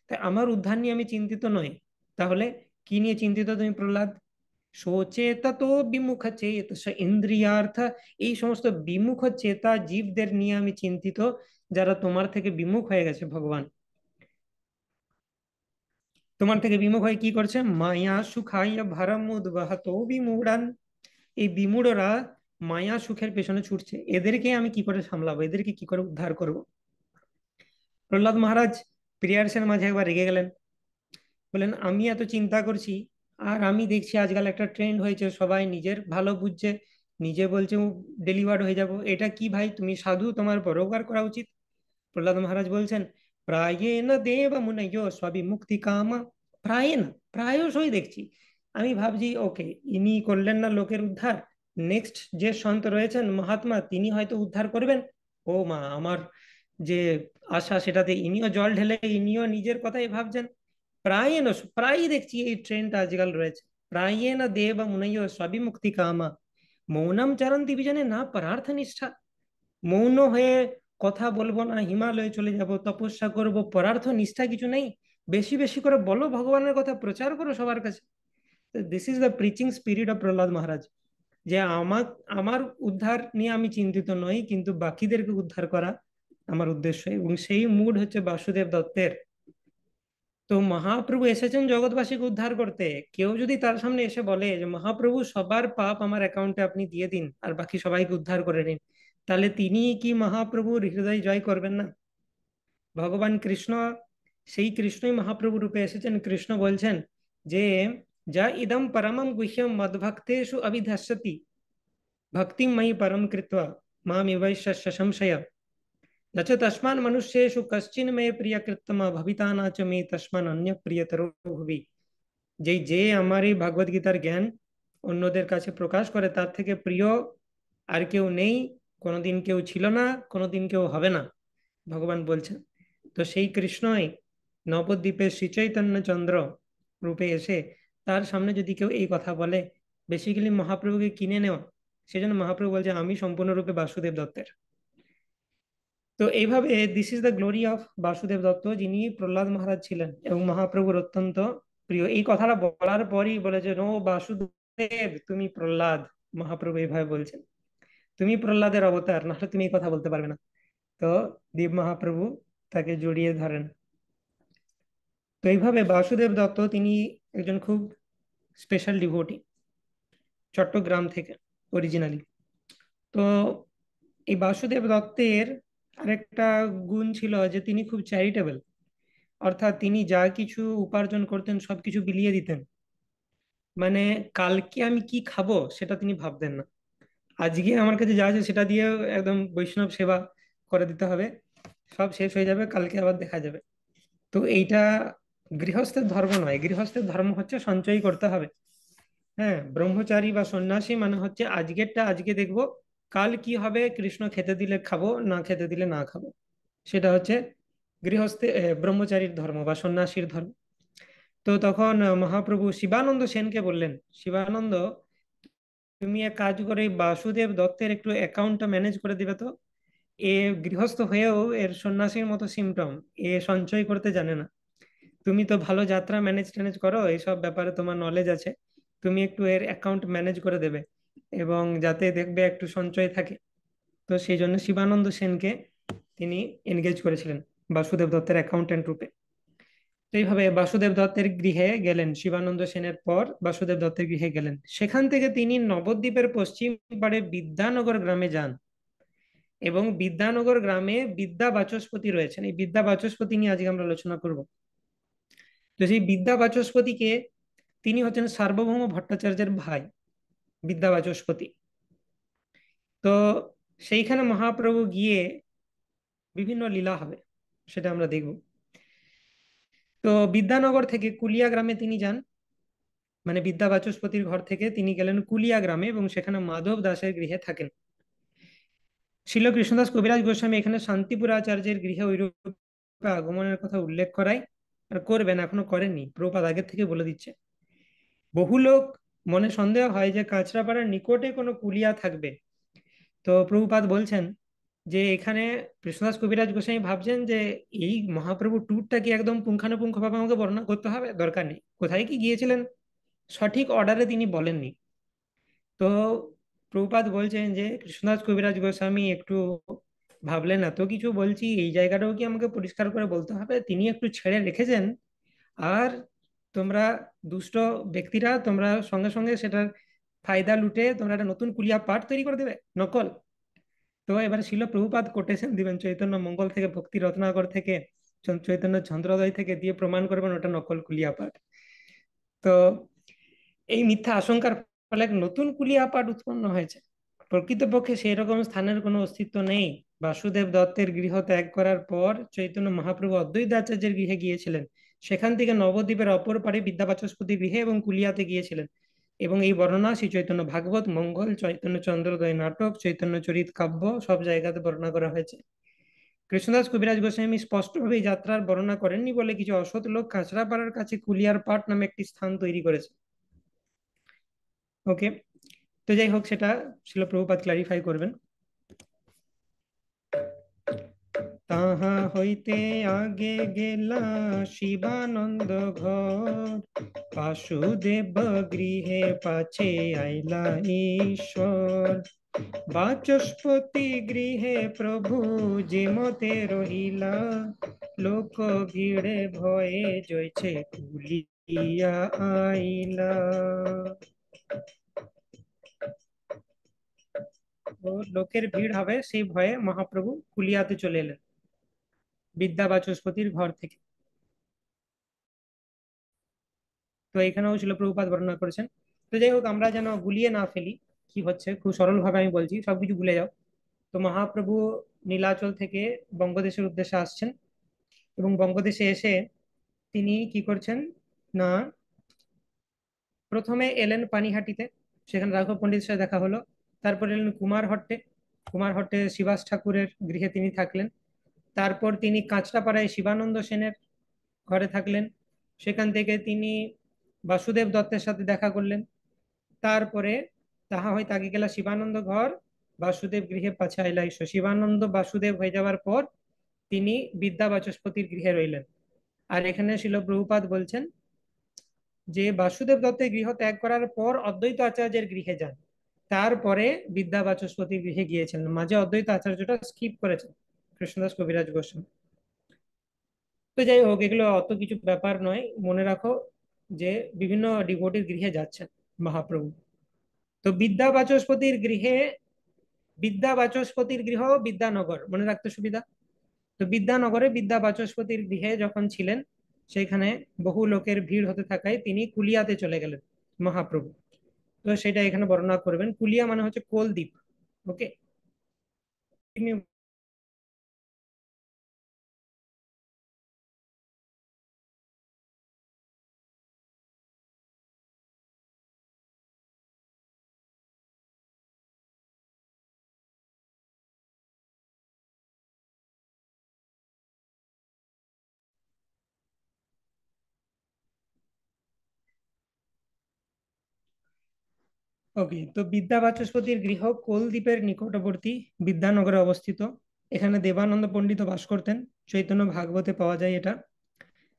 তাই আমার উদ্ধার নিয়ে আমি চিন্তিত নই। তাহলে কি নিয়ে চিন্তিত তুমি প্রহ্লাদ? শোচেত তো বিমুখ চেত ইন্দ্রিয়ার্থ, এই সমস্ত বিমুখ চেতা জীবদের নিয়ে আমি চিন্তিত, যারা তোমার থেকে বিমুখ হয়ে গেছে ভগবান। তোমার থেকে বিমুখ হয়ে কি করছে? মায়া সুখায় ভারমুদ্বহতো বিমূঢ়ান, এই বিমূঢ়রা মায়া সুখের পেছনে ছুটছে, এদেরকে আমি কি করে সামলাবো, এদেরকে কি করে উদ্ধার করব? প্রহ্লাদ মহারাজ প্রিয়ার্সের মাঝে একবার রেগে গেলেন, বলেন আমি এত চিন্তা করছি, আর আমি দেখছি আজকাল একটা ট্রেন্ড হয়েছে, সবাই নিজের ভালো বুঝছে, নিজে বলছে ডেলিভার্ড হয়ে যাব। এটা কি ভাই, তুমি সাধু, তোমার পরোপকার করা উচিত। প্রহ্লাদ মহারাজ বলছেন, প্রায়েণ দেব মুনয় স্বাবিমুক্তি কামা। প্রায়েণ, প্রায়শই দেখছি, আমি ভাবছি ওকে ইনি করলেন না লোকের উদ্ধার, নেক্সট যে সন্ত রয়েছেন মহাত্মা তিনি হয়তো উদ্ধার করবেন। ও মা আমার যে আশা সেটাতে ইনিও জল ঢেলে ইনিও নিজের কথাই ভাবছেন। প্রায়েণ, প্রায়ই দেখছি এই ট্রেন্ডটা আজকাল রয়েছে। প্রায়েণ দেব মুনয় স্বাবিমুক্তি কামা মৌনম চরন্তি বিজনে না পরার্থ নিষ্ঠা। মৌন হয়ে কথা বলবো না, হিমালয়ে চলে যাব, তপস্যা করব, পরার্থ নিষ্ঠা কিছু নেই। বেশি বেশি করে বলো ভগবানের কথা, প্রচার করো সবার কাছে। This is the preaching spirit of Prahlad Maharaj, যে আমার আমার উদ্ধার নিয়ে আমি চিন্তিত নই, কিন্তু বাকিদেরকে উদ্ধার করা আমার উদ্দেশ্য, এবং সেই মুড হচ্ছে বাসুদেব দত্তের। তো মহাপ্রভু এসেছেন জগৎবাসীকে উদ্ধার করতে। কেউ যদি তার সামনে এসে বলে যে মহাপ্রভু সবার পাপ আমার অ্যাকাউন্টে আপনি দিয়ে দিন আর বাকি সবাইকে উদ্ধার করে নিন, তাহলে তিনি কি মহাপ্রভুর হৃদয় জয় করবেন না? ভগবান কৃষ্ণ সেই কৃষ্ণই মহাপ্রভু রূপে এসেছেন। কৃষ্ণ বলছেন যে যা ইদম পরমম গুহ্যম মদ্ভক্তেষু অভিধাস্যতি ভক্তিম ময়ি পরম কৃত্বা মাম ইবৈষ্য সংশয় न च तस्मान् मनुष्येषु कश्चिन् मे प्रियकृत्तम भविता न च मे तस्मान् अन्य प्रियतरो भुवि। যে যে আমার এই ভাগবত গীতার জ্ঞান অন্যদের কাছে প্রকাশ করে তার থেকে প্রিয় আর কেউ নেই, কোনোদিন কেউ ছিল না, কোনোদিন কেউ হবে না, ভগবান বলছেন। তো সেই কৃষ্ণই নবদ্বীপের শ্রী চৈতন্য চন্দ্র রূপে এসে তার সামনে যদি কেউ এই কথা বলে, বেসিক্যালি মহাপ্রভুকে কিনে নেওয়া। সেজন্য মহাপ্রভু বলছে আমি সম্পূর্ণরূপে বাসুদেব দত্তের। তো এইভাবে this is the glory of Basudeb Dutta, যিনি প্রহ্লাদ মহারাজ ছিলেন এবং মহাপ্রভুর অত্যন্ত প্রিয়। এই কথাটা বলার পরই বলে যে নো বাসুদেব তুমি প্রহ্লাদ। মহাপ্রভু এইভাবে বলছেন তুমি প্রহ্লাদের অবতার, নাহলে তুমি এই কথা বলতে পারবে না। তো দেব মহাপ্রভু তাকে জড়িয়ে ধরেন। তো এইভাবে বাসুদেব দত্ত তিনি একজন খুব স্পেশাল ডিভোটি, চট্টগ্রাম থেকে অরিজিনালি। তো এই বাসুদেব দত্তের আরেকটা গুণ ছিল যে তিনি খুব চ্যারিটেবল, অর্থাৎ তিনি যা কিছু উপার্জন করতেন সবকিছু বিলিয়ে দিতেন। মানে কালকে আমি কি খাবো সেটা তিনি ভাবতেন না, আজকে আমার কাছে যা আছে সেটা দিয়ে একদম বৈষ্ণব সেবা করে দিতে হবে, সব শেষ হয়ে যাবে, কালকে আবার দেখা যাবে। তো এইটা গৃহস্থের ধর্ম নয়, গৃহস্থের ধর্ম হচ্ছে সঞ্চয় করতে হবে। হ্যাঁ, ব্রহ্মচারী বা সন্ন্যাসী মানে হচ্ছে আজকেরটা আজকে দেখবো, কাল কি হবে কৃষ্ণ খেতে দিলে খাবো, না খেতে দিলে না খাবো। সেটা হচ্ছে গৃহস্থে ব্রহ্মচারীর ধর্ম বা সন্ন্যাসীর ধর্ম। তো তখন মহাপ্রভু শিবানন্দ সেনকে বললেন, শিবানন্দ তুমি এক কাজ করে এই বাসুদেব দত্তের একটু অ্যাকাউন্টটা ম্যানেজ করে দিবে তো। এ গৃহস্থ হয়েও এর সন্ন্যাসীর মতো সিমটম, এ সঞ্চয় করতে জানে না। তুমি তো ভালো যাত্রা ম্যানেজ ট্যানেজ করো, এইসব ব্যাপারে তোমার নলেজ আছে, তুমি একটু এর অ্যাকাউন্ট ম্যানেজ করে দেবে এবং যাতে দেখবে একটু সঞ্চয় থাকে। তো সেই জন্য শিবানন্দ সেনকে তিনি এনগেজ করেছিলেন বাসুদেব দত্তের অ্যাকাউন্টেন্ট রূপে। তো এইভাবে বাসুদেব দত্তের গৃহে গেলেন, শিবানন্দ সেনের পর বাসুদেব দত্তের গৃহে গেলেন। সেখান থেকে তিনি নবদ্বীপের পশ্চিম পাড়ে বিদ্যানগর গ্রামে যান এবং বিদ্যানগর গ্রামে বিদ্যা বাচস্পতি রয়েছেন। এই বিদ্যা বাচস্পতি নিয়ে আজকে আমরা আলোচনা করব। তো সেই বিদ্যা বাচস্পতিকে, তিনি হচ্ছেন সার্বভৌম ভট্টাচার্যের ভাই, বিদ্যা বাচস্পতি। তো সেইখানে মহাপ্রভু গিয়ে বিভিন্ন লীলা হবে, সেটা আমরা দেখব। তো বিদ্যানগর থেকে কুলিয়া গ্রামে তিনি যান, মানে বিদ্যা বাচস্পতির ঘর থেকে তিনি গেলেন কুলিয়া গ্রামে এবং সেখানে মাধব দাসের গৃহে থাকেন। শিল কৃষ্ণদাস কবিরাজ গোস্বামী এখানে শান্তিপুর আচার্যের গৃহে ওইরূপে আগমনের কথা উল্লেখ করায়, আর করবেন, এখনো করেননি, প্রভুপাদ আগের থেকে বলে দিচ্ছে। বহু লোক মনে সন্দেহ হয় যে কাঁচরাপাড়ার নিকটে কোনো কুলিয়া থাকবে। তো প্রভুপাদ বলছেন যে এখানে কৃষ্ণদাস কবিরাজ গোস্বামী ভাবছেন যে এই মহাপ্রভু ট্যুরটা কি একদম পুঙ্খানুপুঙ্খ ভাবে আমাকে বর্ণনা করতে হবে, দরকার নেই, কোথায় কি গিয়েছিলেন সঠিক অর্ডারে তিনি বলেননি। তো প্রভুপাদ বলছেন যে কৃষ্ণদাস কবিরাজ গোস্বামী একটু ভাবলেন এত কিছু বলছি, এই জায়গাটাও কি আমাকে পরিষ্কার করে বলতে হবে, তিনি একটু ছেড়ে রেখেছেন। আর তোমরা দুষ্ট ব্যক্তিরা তোমরা সঙ্গে সঙ্গে সেটার ফায়দা লুটে তোমরা একটা নতুন কুলিয়া পাঠ তৈরি করে দেবে, নকল। তো এবার শিল প্রভুপাদ কোটেশন দিবেন চৈতন্য মঙ্গল থেকে, ভক্তি রত্নাকর থেকে, চৈতন্য চন্দ্রোদয় থেকে, দিয়ে প্রমাণ করবেন ওটা নকল কুলিয়া পাঠ। তো এই মিথ্যা আশঙ্কার ফলে এক নতুন কুলিয়া পাঠ উৎপন্ন হয়েছে। প্রকৃতপক্ষে সেই রকম স্থানের কোনো অস্তিত্ব নেই। বাসুদেব দত্তের গৃহ ত্যাগ করার পর চৈতন্য মহাপ্রভু অদ্বৈত আচার্যের গৃহে গিয়েছিলেন, সেখান থেকে নবদ্বীপের অপর পারে বিদ্যা বাচস্পতি গৃহে এবং কুলিয়াতে গিয়েছিলেন। এবং এই বর্ণনা শ্রী চৈতন্য ভাগবত, মঙ্গল, চৈতন্য চন্দ্রোদয় নাটক, চৈতন্য চরিত কাব্য সব জায়গাতে বর্ণনা করা হয়েছে। কৃষ্ণদাস কবিরাজ গোস্বামী স্পষ্টভাবে এই যাত্রার বর্ণনা করেননি বলে কিছু অসৎ লোক কাঁচরাপাড়ার কাছে কুলিয়ার পাট নামে একটি স্থান তৈরি করেছে। ওকে, তো যাই হোক, সেটা শিল প্রভুপাদ ক্লারিফাই করবেন। তাহা হইতে আগে গেলা শিবানন্দ ঘর, বাসুদেব গৃহে পাছে আইলা ঈশ্বর। বাচস্পতি গৃহে প্রভু যে মতে রহিলা, লোক ভিড়ে ভয়ে জয়ছে কুলিয়া আইলা। তো লোকের ভিড় হবে সেই ভয়ে মহাপ্রভু কুলিয়াতে চলে এলেন বিদ্যা বাচস্পতির ঘর থেকে। তো এখানেও ছিল প্রভুপাদ বর্ণনা করেছেন। তো যাই হোক, আমরা যেন গুলিয়ে না ফেলি কি হচ্ছে, খুব সরল ভাবে আমি বলছি, সবকিছু ভুলে যাও। তো মহাপ্রভু নীলাচল থেকে বঙ্গদেশের উদ্দেশ্যে আসছেন, এবং বঙ্গদেশে এসে তিনি কি করছেন না, প্রথমে এলেন পানিহাটিতে, সেখানে রাঘব পণ্ডিতের সাথে দেখা হলো। তারপর এলেন কুমারহট্টে, কুমারহট্টে শিবাস ঠাকুরের গৃহে তিনি থাকলেন। তারপর তিনি কাঁচরাপাড়ায় শিবানন্দ সেনের ঘরে থাকলেন। সেখান থেকে তিনি বাসুদেব দত্তের সাথে দেখা করলেন। তারপরে তাহা হয় তাকে গেলা শিবানন্দ ঘর, বাসুদেব গৃহে পাছে আইলা ঈশ্বর। শিবানন্দ বাসুদেব হয়ে যাওয়ার পর তিনি বিদ্যা বাচস্পতির গৃহে রইলেন। আর এখানে শিল প্রভুপাদ বলছেন যে বাসুদেব দত্তের গৃহ ত্যাগ করার পর অদ্বৈত আচার্যের গৃহে যান, তারপরে বিদ্যা বাচস্পতির গৃহে গিয়েছিলেন, মাঝে অদ্বৈত আচার্যটা স্কিপ করেছেন কৃষ্ণদাস কবিরাজ গোস্বামী। তো যাই হোক, এগুলো অত কিছু ব্যাপার নয়, মনে রাখো যে বিভিন্ন ডিভোটির গৃহে যাচ্ছেন মহাপ্রভু। তো বিদ্যা বাচস্পতির গৃহে, বিদ্যা বাচস্পতির গৃহ বিদ্যানগর, মনে রাখতে সুবিধা। তো বিদ্যানগরে বিদ্যা বাচস্পতির গৃহে যখন ছিলেন, সেখানে বহু লোকের ভিড় হতে থাকায় তিনি কুলিয়াতে চলে গেলেন মহাপ্রভু। তো সেটা এখানে বর্ণনা করবেন। কুলিয়া মানে হচ্ছে কোলদ্বীপ। ওকে। তিনি ওকে, তো বিদ্যা বাচস্পতির গৃহ কোলদ্বীপের নিকটবর্তী বিদ্যানগরে অবস্থিত। এখানে দেবানন্দ পণ্ডিত বাস করতেন। চৈতন্য ভাগবতে পাওয়া যায় এটা।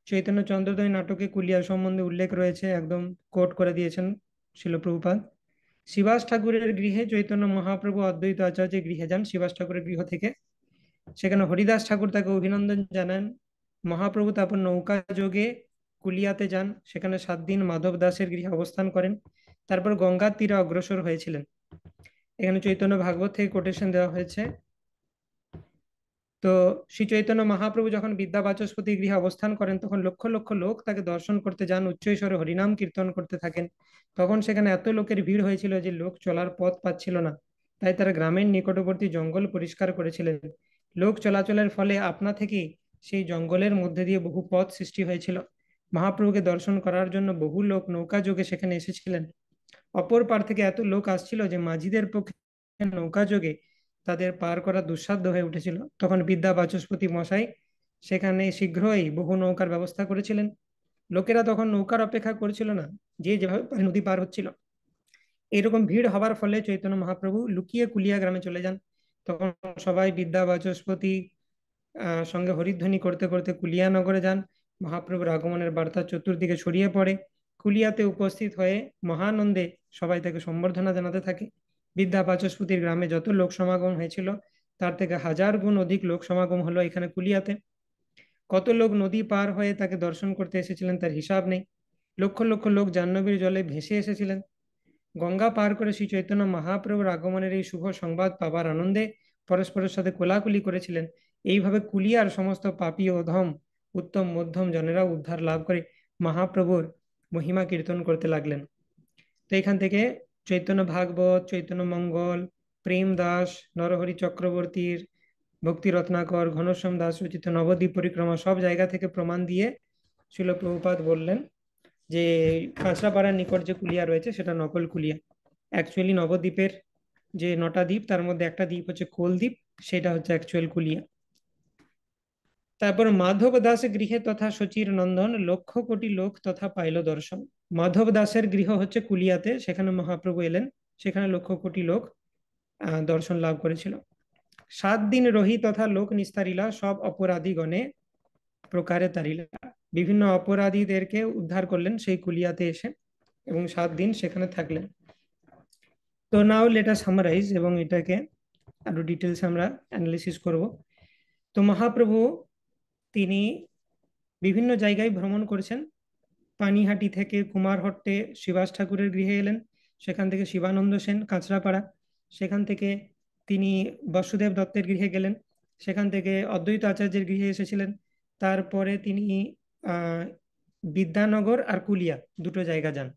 চৈতন্য চন্দ্রোদয় নাটকে কুলিয়া সম্বন্ধে উল্লেখ রয়েছে, একদম কোট করে দিয়েছেন শিল প্রভুপাদ। শিবাস ঠাকুরের গৃহে চৈতন্য মহাপ্রভু অদ্বৈত আচার্যের গৃহে যান শিবাস ঠাকুরের গৃহ থেকে। সেখানে হরিদাস ঠাকুর তাকে অভিনন্দন জানান। মহাপ্রভু তারপর নৌকা যোগে কুলিয়াতে যান, সেখানে 7 দিন মাধব দাসের গৃহে অবস্থান করেন। তারপর গঙ্গার তীরে অগ্রসর হয়েছিলেন। এখানে চৈতন্য ভাগবত থেকে কোটেশন দেওয়া হয়েছে। তো শ্রী চৈতন্য মহাপ্রভু যখন বিদ্যা বাচস্পতি গৃহে অবস্থান করেন, তখন লক্ষ লক্ষ লোক তাকে দর্শন করতে যান, উচ্চৈস্বরে হরিনাম কীর্তন করতে থাকেন। তখন সেখানে এত লোকের ভিড় হয়েছিল যে লোক চলার পথ পাচ্ছিল না। তাই তারা গ্রামের নিকটবর্তী জঙ্গল পরিষ্কার করেছিলেন। লোক চলাচলের ফলে আপনা থেকেই সেই জঙ্গলের মধ্যে দিয়ে বহু পথ সৃষ্টি হয়েছিল। মহাপ্রভুকে দর্শন করার জন্য বহু লোক নৌকা যোগে সেখানে এসেছিলেন। অপর পার থেকে এত লোক আসছিল যে মাঝিদের পক্ষে নৌকা যোগে তাদের পার করা দুঃসাধ্য হয়ে উঠেছিল। তখন বিদ্যা বাচস্পতি মশাই সেখানে শীঘ্রই বহু নৌকার ব্যবস্থা করেছিলেন। লোকেরা তখন নৌকার অপেক্ষা করছিল না, যে যেভাবে পারে নদী পার হচ্ছিল। এরকম ভিড় হবার ফলে চৈতন্য মহাপ্রভু লুকিয়ে কুলিয়া গ্রামে চলে যান। তখন সবাই বিদ্যা বাচস্পতি সঙ্গে হরিধ্বনি করতে করতে কুলিয়া নগরে যান। মহাপ্রভুর আগমনের বার্তা চতুর্দিকে ছড়িয়ে পড়ে। কুলিয়াতে উপস্থিত হয়ে মহানন্দে সবাই তাকে সম্বর্ধনা জানাতে থাকে। বিদ্যা বাচস্পতির গ্রামে যত লোক সমাগম হয়েছিল, তার থেকে 1000 গুণ অধিক লোক সমাগম হলো এখানে কুলিয়াতে। কত লোক নদী পার হয়ে তাকে দর্শন করতে এসেছিলেন তার হিসাব নেই। লক্ষ লক্ষ লোক জাহ্নবীর জলে ভেসে এসেছিলেন। গঙ্গা পার করে শ্রী চৈতন্য মহাপ্রভুর আগমনের এই শুভ সংবাদ পাবার আনন্দে পরস্পরের সাথে কোলাকুলি করেছিলেন। এইভাবে কুলিয়ার সমস্ত পাপী অধম উত্তম মধ্যম জনেরা উদ্ধার লাভ করে মহাপ্রভুর মহিমা কীর্তন করতে লাগলেন। তো এখান থেকে চৈতন্য ভাগবত, চৈতন্য মঙ্গল, প্রেম দাস, নরহরি চক্রবর্তীর, ভক্তি রত্নাকর, ঘনশ্যাম দাস রচিত নবদ্বীপ পরিক্রমা সব জায়গা থেকে প্রমাণ দিয়ে শিল প্রভুপাদ বললেন যে কাঁচরাপাড়ার নিকট যে কুলিয়া রয়েছে সেটা নকল কুলিয়া। অ্যাকচুয়ালি নবদ্বীপের যে 9টা দ্বীপ, তার মধ্যে একটা দ্বীপ হচ্ছে কোলদ্বীপ, সেটা হচ্ছে অ্যাকচুয়াল কুলিয়া। তারপর মাধব দাস গৃহে তথা শচীর নন্দন, লক্ষ কোটি লোক তথা পাইল দর্শন। মাধব দাসের গৃহ হচ্ছে কুলিয়াতে, সেখানে মহাপ্রভু এলেন। সেখানে লক্ষ কোটি লোক দর্শন লাভ করেছিল। 7 দিন রহি তথা লোক নিস্তারিলা, সব অপরাধী গণে প্রকারে তারিলা। বিভিন্ন অপরাধীদেরকে উদ্ধার করলেন সেই কুলিয়াতে এসে, এবং 7 দিন সেখানে থাকলেন। তো নাও লেট আস সামারাইজ, এবং এটাকে আরো ডিটেলস আমরা অ্যানালিসিস করব। তো মহাপ্রভু তিনি বিভিন্ন জায়গায় ভ্রমণ করেছেন। পানিহাটি থেকে কুমারহট্টে শিবাস ঠাকুরের গৃহে এলেন। সেখান থেকে শিবানন্দ সেন কাঁচরাপাড়া, সেখান থেকে তিনি বাসুদেব দত্তের গৃহে গেলেন। সেখান থেকে অদ্বৈত আচার্যের গৃহে এসেছিলেন। তারপরে তিনি বিদ্যানগর আর কুলিয়া দুটো জায়গা যান।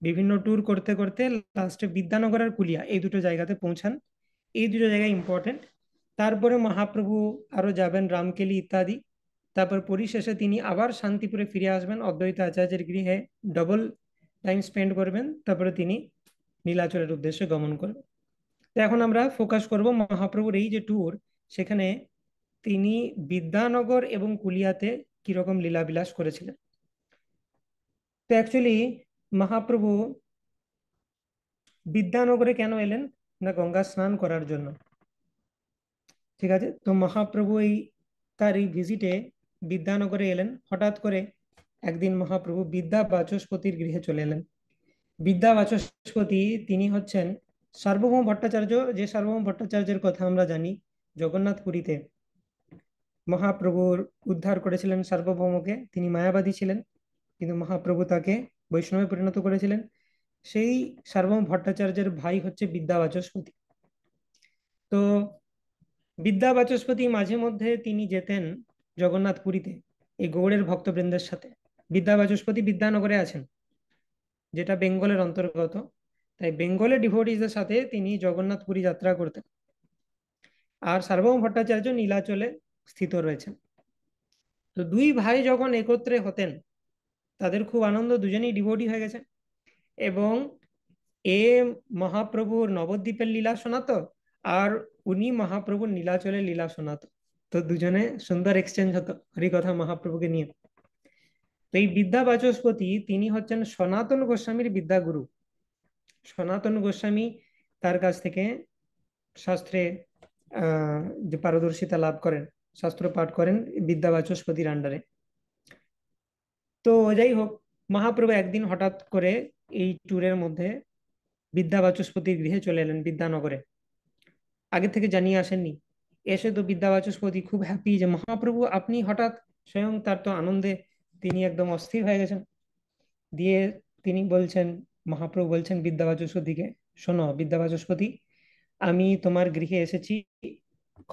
বিভিন্ন ট্যুর করতে করতে লাস্টে বিদ্যানগর আর কুলিয়া এই দুটো জায়গাতে পৌঁছান। এই দুটো জায়গা ইম্পর্টেন্ট। তারপরে মহাপ্রভু আরো যাবেন রামকেলি ইত্যাদি। তারপর পরিশেষে তিনি আবার শান্তিপুরে ফিরে আসবেন, অদ্বৈত আচার্যের গৃহে ডবল টাইম স্পেন্ড করবেন, তারপরে তিনি নীলাচলের উদ্দেশ্যে গমন করবেন। তো এখন আমরা ফোকাস করব মহাপ্রভুর এই যে ট্যুর, সেখানে তিনি বিদ্যানগর এবং কুলিয়াতে কিরকম লীলাবিলাস করেছিলেন। তো অ্যাকচুয়ালি মহাপ্রভু বিদ্যানগরে কেন এলেন? না গঙ্গা স্নান করার জন্য। ঠিক আছে, তো মহাপ্রভু তার এই ভিজিটে বিদ্যানগরে এলেন। হঠাৎ করে একদিন মহাপ্রভু বিদ্যা বাচস্পতির গৃহে চলে এলেন। বিদ্যা বাচস্পতি তিনি হচ্ছেন সার্বভৌম ভট্টাচার্য, যে সার্বভৌম ভট্টাচার্যের কথা আমরা জানি জগন্নাথপুরীতে মহাপ্রভুর উদ্ধার করেছিলেন সার্বভৌমকে। তিনি মায়াবাদী ছিলেন, কিন্তু মহাপ্রভু তাকে বৈষ্ণবে পরিণত করেছিলেন। সেই সার্বভৌম ভট্টাচার্যের ভাই হচ্ছে বিদ্যা বাচস্পতি। তো বিদ্যা বাচস্পতি মাঝে মধ্যে তিনি যেতেন জগন্নাথপুরীতে এই গৌড়ের ভক্তবৃন্দের সাথে। বিদ্যা বাচস্পতি বিদ্যানগরে আছেন, যেটা বেঙ্গলের অন্তর্গত। তাই বেঙ্গলের ডিভোটিসদের সাথে তিনি জগন্নাথপুরী যাত্রা করতেন। আর সার্বভৌম ভট্টাচার্য নীলাচলে স্থিত রয়েছেন। তো দুই ভাই যখন একত্রে হতেন, তাদের খুব আনন্দ, দুজনেই ডিভোটি হয়ে গেছেন। এবং এ মহাপ্রভুর নবদ্বীপের লীলা শোনাতো, আর উনি মহাপ্রভুর নীলাচলের লীলা শোনাতো। তো দুজনে সুন্দর এক্সচেঞ্জ হতো হরিকথা মহাপ্রভুকে নিয়ে। তো এই বিদ্যা বাচস্পতি তিনি হচ্ছেন সনাতন গোস্বামীর বিদ্যাগুরু। সনাতন গোস্বামী তার কাছ থেকে শাস্ত্রে যে পারদর্শিতা লাভ করেন, শাস্ত্র পাঠ করেন বিদ্যা বাচস্পতির আন্ডারে। তো যাই হোক, মহাপ্রভু একদিন হঠাৎ করে এই ট্যুরের মধ্যে বিদ্যা বাচস্পতির গৃহে চলে এলেন বিদ্যানগরে। আগে থেকে জানিয়ে আসেননি। এসে তো বিদ্যা বাচস্পতি খুব হ্যাপি যে মহাপ্রভু আপনি হঠাৎ, স্বয়ং তার তো আনন্দে তিনি একদম অস্থির হয়ে গেছেন। দিয়ে তিনি বলছেন, মহাপ্রভু বলছেন বিদ্যা বাচস্পতিকে, শোনো বিদ্যা বাচস্পতি, আমি তোমার গৃহে এসেছি,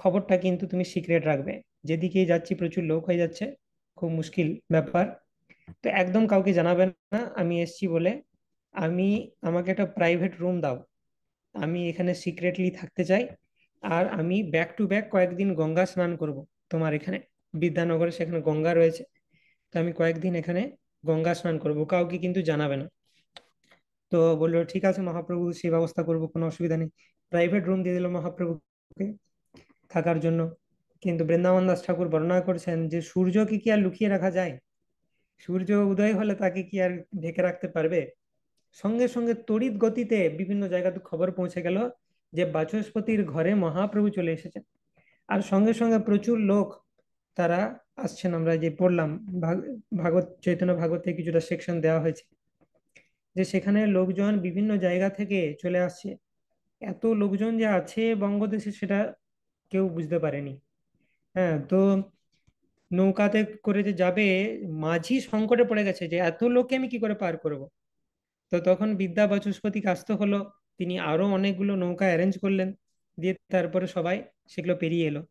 খবরটা কিন্তু তুমি সিক্রেট রাখবে। যেদিকেই যাচ্ছি প্রচুর লোক হয়ে যাচ্ছে, খুব মুশকিল ব্যাপার। তো একদম কাউকে জানাবেন না আমি এসেছি বলে। আমি, আমাকে একটা প্রাইভেট রুম দাও, আমি এখানে সিক্রেটলি থাকতে চাই। আর আমি ব্যাক টু ব্যাক কয়েকদিন গঙ্গা স্নান করব তোমার এখানে বিদ্যানগরে, সেখানে গঙ্গা রয়েছে। তো আমি কয়েকদিন এখানে গঙ্গা স্নান করব, কাউকে কিন্তু জানাবে না। তো বললো ঠিক আছে মহাপ্রভু, সেই ব্যবস্থা করব, কোনো অসুবিধা নেই। প্রাইভেট রুম দিয়ে দিল মহাপ্রভুকে থাকার জন্য। কিন্তু বৃন্দাবন দাস ঠাকুর বর্ণনা করছেন যে সূর্যকে কি আর লুকিয়ে রাখা যায়? সূর্য উদয় হলে তাকে কি আর ঢেকে রাখতে পারবে? সঙ্গে সঙ্গে তড়িৎ গতিতে বিভিন্ন জায়গাতে খবর পৌঁছে গেল যে বাচস্পতির ঘরে মহাপ্রভু চলে এসেছেন। আর সঙ্গে সঙ্গে প্রচুর লোক তারা আসছেন। আমরা যে পড়লাম ভাগবত, চৈতন্য ভাগবতে কিছুটা সেকশন দেওয়া হয়েছে যে সেখানে লোকজন বিভিন্ন জায়গা থেকে চলে আসছে। এত লোকজন যে আছে বঙ্গদেশে সেটা কেউ বুঝতে পারেনি। হ্যাঁ, তো নৌকাতে করে যে যাবে, মাঝি সংকটে পড়ে গেছে যে এত লোককে আমি কি করে পার করব। তো তখন বিদ্যা বাচস্পতিকে আসতে হলো। তিনি আরো অনেকগুলো নৌকা অ্যারেঞ্জ করলেন, দিয়ে তারপরে সবাই সেগুলো পেরিয়ে এলো।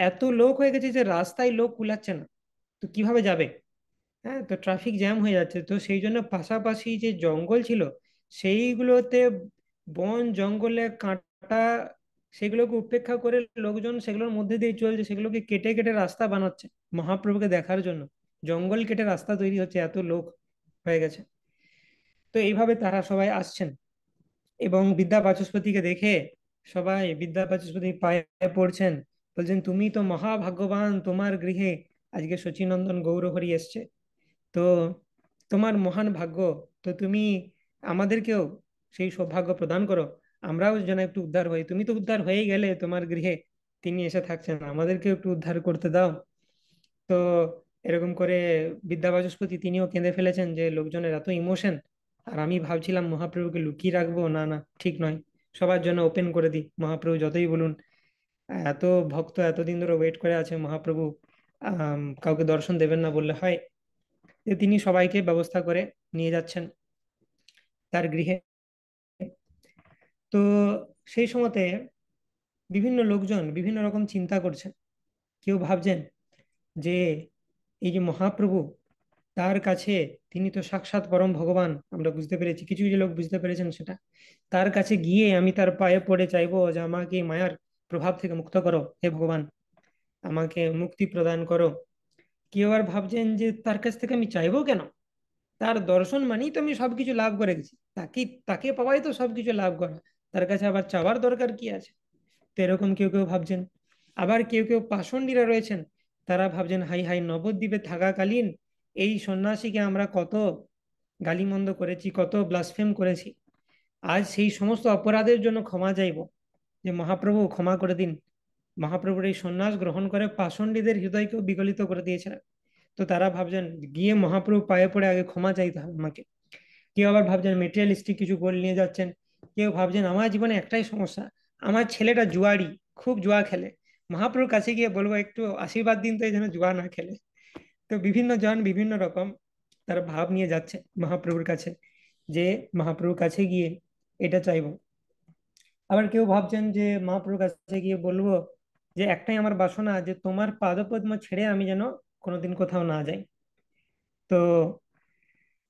এত লোক হয়ে গেছে যে রাস্তায় লোক কুলাচ্ছে না, তো কিভাবে যাবে? হ্যাঁ, তো ট্রাফিক জ্যাম হয়ে যাচ্ছে। তো সেই জন্য পাশাপাশি যে জঙ্গল ছিল সেইগুলোতে, বন জঙ্গলে কাঁটা, সেগুলোকে উপেক্ষা করে লোকজন সেগুলোর মধ্যে দিয়ে চলছে, সেগুলোকে কেটে কেটে রাস্তা বানাচ্ছে মহাপ্রভুকে দেখার জন্য। জঙ্গল কেটে রাস্তা তৈরি হচ্ছে, এত লোক হয়ে গেছে। তো এইভাবে তারা সবাই আসছেন এবং বিদ্যা বাচস্পতিকে দেখে সবাই বিদ্যা বাচস্পতি পায়ে পড়ছেন, বলছেন তুমি তো মহাভাগ্যবান, তোমার গৃহে আজকে শচীনন্দন গৌরহরি এসছে। তো তোমার মহান ভাগ্য। তো তুমি আমাদেরকেও সেই সৌভাগ্য প্রদান করো, আমরাও যেন একটু উদ্ধার হই। তুমি তো উদ্ধার হয়েই গেলে, তোমার গৃহে তিনি এসে থাকছেন, আমাদেরকেও একটু উদ্ধার করতে দাও। তো এরকম করে বিদ্যা বাচস্পতি তিনিও কেঁদে ফেলেছেন যে লোকজনের এত ইমোশন। আর আমি ভাবছিলাম মহাপ্রভুকে লুকিয়ে রাখবো, না না ঠিক নয়, সবার জন্য ওপেন করে দিই, মহাপ্রভু যতই বলুন। এত ভক্ত এতদিন ধরে ওয়েট করে আছে, মহাপ্রভু কাউকে দর্শন দেবেন না বললে হয়। যে তিনি সবাইকে ব্যবস্থা করে নিয়ে যাচ্ছেন তার গৃহে। তো সেই সময়তে বিভিন্ন লোকজন বিভিন্ন রকম চিন্তা করছেন। কেউ ভাবছেন যে এই যে মহাপ্রভু তার কাছে, তিনি তো সাক্ষাৎ পরম ভগবান, আমরা বুঝতে পেরেছি, কিছু কিছু লোক বুঝতে পেরেছেন সেটা। তার কাছে গিয়ে আমি তার পায়ে পড়ে চাইবো যে আমাকে এই মায়ার প্রভাব থেকে মুক্ত করো হে ভগবান, আমাকে মুক্তি প্রদান করো। কেউ আর ভাবছেন যে তার কাছ থেকে আমি চাইবো কেন, তার দর্শন মানেই তো আমি সবকিছু লাভ করে গেছি, তাকে তাকে পাওয়াই তো সবকিছু লাভ করা, তার কাছে আবার চাওয়ার দরকার কি আছে। তো এরকম কেউ কেউ ভাবছেন। আবার কেউ কেউ পাষণ্ডীরা রয়েছেন, তারা ভাবছেন হাই হাই, নবদ্বীপে থাকাকালীন এই সন্ন্যাসীকে আমরা কত গালিমন্দ করেছি, কত ব্লাসফেম করেছি, আজ সেই সমস্ত অপরাধের জন্য ক্ষমা চাইব, যে মহাপ্রভু ক্ষমা করে দিন। মহাপ্রভুর এই সন্ন্যাস গ্রহণ করে পাষণ্ডীদের হৃদয়কেও বিগলিত করে দিয়েছিলেন। তো তারা ভাবছেন গিয়ে মহাপ্রভু পায়ে পড়ে আগে ক্ষমা চাইতে হবে আমাকে। কেউ আবার ভাবছেন মেটেরিয়ালিস্টিক কিছু গোল নিয়ে যাচ্ছেন। কেউ ভাবছেন আমার জীবনে একটাই সমস্যা, আমার ছেলেটা জুয়ারি, খুব জুয়া খেলে, মহাপ্রভুর কাছে গিয়ে বলবো একটু আশীর্বাদ দিন তো এই যেন জুয়া না খেলে। তো বিভিন্ন জন বিভিন্ন রকম তারা ভাব নিয়ে যাচ্ছে মহাপ্রভুর কাছে, যে মহাপ্রভুর কাছে গিয়ে এটা চাইবো। আবার কেউ ভাবছেন যে মহাপ্রভুর কাছে গিয়ে বলবো যে একটাই আমার বাসনা, যে তোমার পাদপদ্ম ছেড়ে আমি যেন কোনোদিন কোথাও না যাই। তো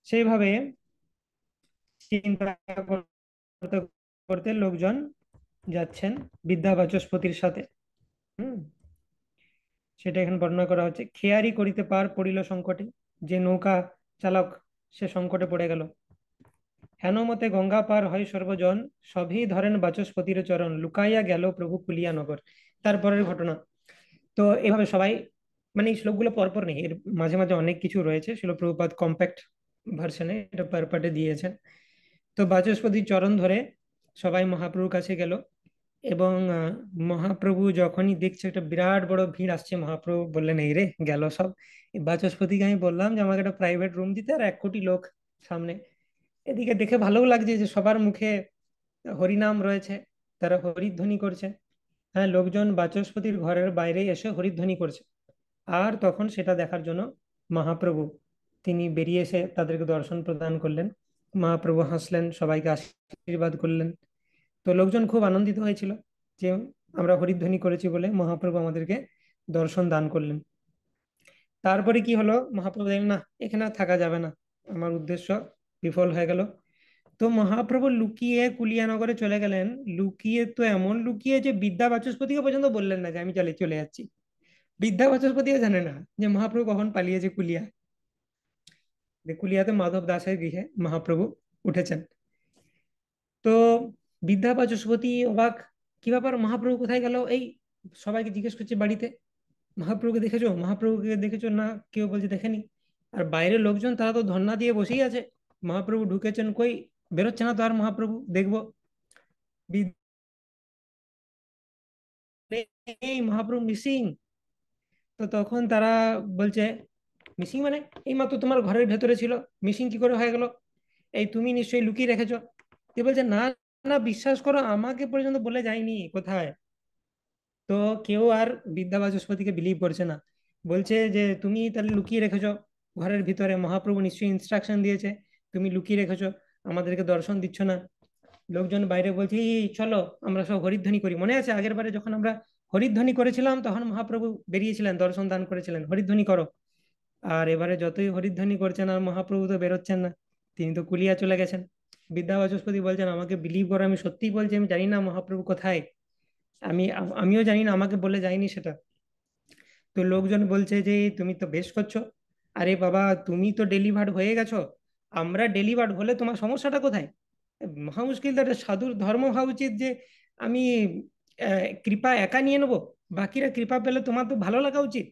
সেইভাবে চিন্তা করতে করতে লোকজন যাচ্ছেন বিদ্যা বাচস্পতির সাথে। হুম, সেটা এখানে বর্ণনা করা হচ্ছে। খেয়ারি করিতে পার পড়িল সংকটে, যে নৌকা চালক সে সংকটে পড়ে গেল। হেন মতে গঙ্গা পার হয় সর্বজন, সবই ধরেন বাচস্পতির চরণ, লুকাইয়া গেল প্রভু কুলিয়া নগর। তারপরের ঘটনা। তো এভাবে সবাই, মানে এই শ্লোকগুলো পরপর নেই, এর মাঝে মাঝে অনেক কিছু রয়েছে, শিল প্রভুপাদ কম্প্যাক্ট ভার্সনে এটা পার পার্টে দিয়েছেন। তো বাচস্পতির চরণ ধরে সবাই মহাপ্রভুর কাছে গেল। এবং মহাপ্রভু যখনই দেখছে একটা বিরাট বড় ভিড় আসছে, মহাপ্রভু বললেন এই রে গেল সব। এই বাচস্পতিকে আমি বললাম যে আমাকে একটা প্রাইভেট রুম দিতে, আর 1 কোটি লোক সামনে। এদিকে দেখে ভালোও লাগছে যে সবার মুখে হরিনাম রয়েছে, তারা হরিধ্বনি করছে। হ্যাঁ, লোকজন বাচস্পতির ঘরের বাইরে এসে হরিধ্বনি করছে। আর তখন সেটা দেখার জন্য মহাপ্রভু তিনি বেরিয়ে এসে তাদেরকে দর্শন প্রদান করলেন। মহাপ্রভু হাসলেন, সবাইকে আশীর্বাদ করলেন। তো লোকজন খুব আনন্দিত হয়েছিল যে আমরা হরিধ্বনি করেছি বলে মহাপ্রভু আমাদেরকে দর্শন দান করলেন। তারপরে কি হলো, মহাপ্রভু দেখলেন না এখানে আর থাকা যাবে না, আমার উদ্দেশ্য বিফল হয়ে গেল। তো মহাপ্রভু লুকিয়ে কুলিয়ানগরে চলে গেলেন। লুকিয়ে তো এমন লুকিয়ে যে বিদ্যা বাচস্পতিকে পর্যন্ত বললেন না যে আমি চলে চলে যাচ্ছি। বিদ্যা বাচস্পতিও জানে না যে মহাপ্রভু কখন পালিয়েছে কুলিয়া। যে কুলিয়াতে মাধব দাসের গৃহে মহাপ্রভু উঠেছেন। তো বিদ্যা বাচস্পতি অবাক, কি ব্যাপার মহাপ্রভু কোথায় গেল, এই সবাইকে জিজ্ঞেস করছে বাড়িতে মহাপ্রভুকে দেখেছো, মহাপ্রভুকে দেখেছো না, কেউ বলছে দেখেনি। আর বাইরের লোকজন তারা তো ধর্ণা দিয়ে বসেই আছে, মহাপ্রভু ঢুকেছেন কই, বেরোচ্ছে না তো আর মহাপ্রভু, দেখবো। এই মহাপ্রভু মিসিং। তো তখন তারা বলছে মিসিং মানে, এই মাত্র তোমার ঘরের ভেতরে ছিল, মিসিং কি করে হয়ে গেল, এই তুমি নিশ্চয়ই লুকিয়ে রেখেছো। এ বলছে না, না বিশ্বাস করো আমাকে পর্যন্ত বলে যায়নি কোথায়। তো কেউ আর বিদ্যা বাচস্পতিকে বিলিভ করছে না, বলছে যে তুমি তাহলে লুকিয়ে রেখেছো ঘরের ভিতরে, মহাপ্রভু নিশ্চয়ই ইনস্ট্রাকশন দিয়েছে, তুমি লুকিয়ে রেখেছো, আমাদেরকে দর্শন দিচ্ছ না। লোকজন বাইরে বলছে এই চলো আমরা সব হরিধ্বনি করি, মনে আছে আগের বারে যখন আমরা হরিধ্বনি করেছিলাম তখন মহাপ্রভু বেরিয়েছিলেন দর্শন দান করেছিলেন, হরিধ্বনি করো। আর এবারে যতই হরিধ্বনি করছেন আর মহাপ্রভু তো বেরোচ্ছেন না, তিনি তো কুলিয়া চলে গেছেন। বিদ্যা বাচস্পতি বলছেন আমাকে বিলিভ করো, আমি সত্যিই বলছি আমি জানি না মহাপ্রভু কোথায়, আমিও জানি না, আমাকে বলে যায়নি সেটা। তো লোকজন বলছে যে তুমি তো বেশ করছো, আরে বাবা তুমি তো ডেলিভার্ড হয়ে গেছো, আমরা ডেলিভার্ড হলে তোমার সমস্যাটা কোথায়। মহা মুশকিল, তো একটা সাধুর ধর্ম হওয়া উচিত যে আমি কৃপা একা নিয়ে নেবো, বাকিরা কৃপা পেলে তোমার তো ভালো লাগা উচিত।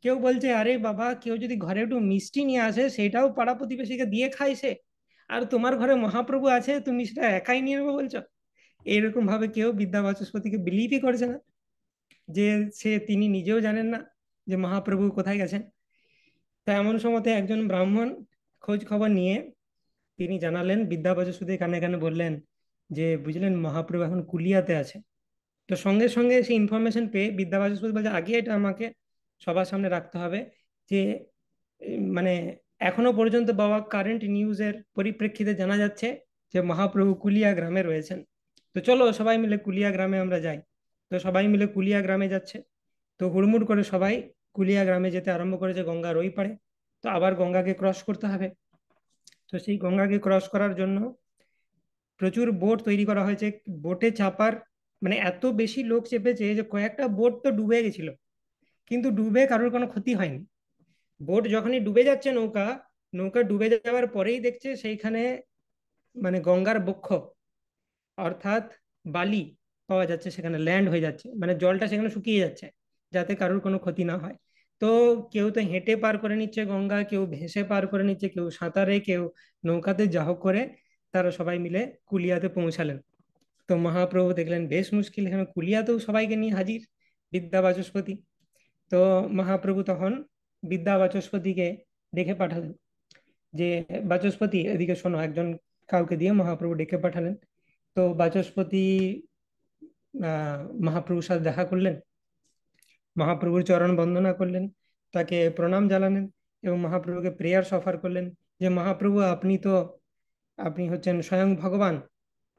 কেউ বলছে আরে বাবা কেউ যদি ঘরে একটু মিষ্টি নিয়ে আসে সেটাও পাড়া প্রতিবেশীকে দিয়ে খায় সে, আর তোমার ঘরে মহাপ্রভু আছে তুমি সেটা একাই নিয়ে নেবো বলছো। এইরকম ভাবে কেউ বিদ্যা বাচস্পতিকে বিলিভই করছে না, যে তিনি নিজেও জানেন না যে মহাপ্রভু কোথায় গেছেন। তা এমন সময়তে একজন ব্রাহ্মণ খোঁজ খবর নিয়ে তিনি জানালেন বিদ্যা বাচস্পতি কানে কানে বললেন যে বুঝলেন মহাপ্রভু এখন কুলিয়াতে আছে। তো সঙ্গে সঙ্গে সেই ইনফরমেশন পেয়ে বিদ্যা বাচস্পতি বলছে আগে এটা আমাকে সবার সামনে রাখতে হবে, যে মানে এখনো পর্যন্ত বাবা কারেন্ট নিউজের পরিপ্রেক্ষিতে জানা যাচ্ছে যে মহাপ্রভু কুলিয়া গ্রামে রয়েছেন। তো চলো সবাই মিলে কুলিয়া গ্রামে আমরা যাই। তো সবাই মিলে কুলিয়া গ্রামে যাচ্ছে। তো হুড়মুড় করে সবাই কুলিয়া গ্রামে যেতে আরম্ভ করেছে গঙ্গার ওই পারে। তো তো আবার গঙ্গাকে ক্রস করতে হবে। তো সেই গঙ্গাকে ক্রস করার জন্য প্রচুর বোট তৈরি করা হয়েছে। বোটে চাপার মানে এত বেশি লোক চেপেছে যে কয়েকটা বোট তো ডুবে গেছিল, কিন্তু ডুবে কারোর কোনো ক্ষতি হয়নি। বোট যখনই ডুবে যাচ্ছে, নৌকা নৌকা ডুবে যাওয়ার পরেই দেখছে সেইখানে মানে গঙ্গার বক্ষ অর্থাৎ বালি পাওয়া যাচ্ছে, সেখানে ল্যান্ড হয়ে যাচ্ছে, মানে জলটা সেখানে শুকিয়ে যাচ্ছে, যাতে কারোর কোনো ক্ষতি না হয়। তো কেউ তো হেঁটে পার করে নিচ্ছে গঙ্গা, কেউ ভেসে পার করে নিচ্ছে, কেউ সাঁতারে, কেউ নৌকাতে, যা হোক করে তারা সবাই মিলে কুলিয়াতে পৌঁছালেন। তো মহাপ্রভু দেখলেন বেশ মুশকিল, এখানে কুলিয়াতেও সবাইকে নিয়ে হাজির বিদ্যা বাচস্পতি। তো মহাপ্রভু তখন বিদ্যা বাচস্পতিকে ডেকে পাঠালেন যে, বাচস্পতি এদিকে শোনো, একজন কাউকে দিয়ে মহাপ্রভু ডেকে পাঠালেন। তো বাচস্পতি আহ মহাপ্রভুর সাথে দেখা করলেন, মহাপ্রভুর চরণ বন্দনা করলেন, তাকে প্রণাম জানালেন এবং মহাপ্রভুকে প্রেয়ার্স অফার করলেন যে, মহাপ্রভু আপনি হচ্ছেন স্বয়ং ভগবান।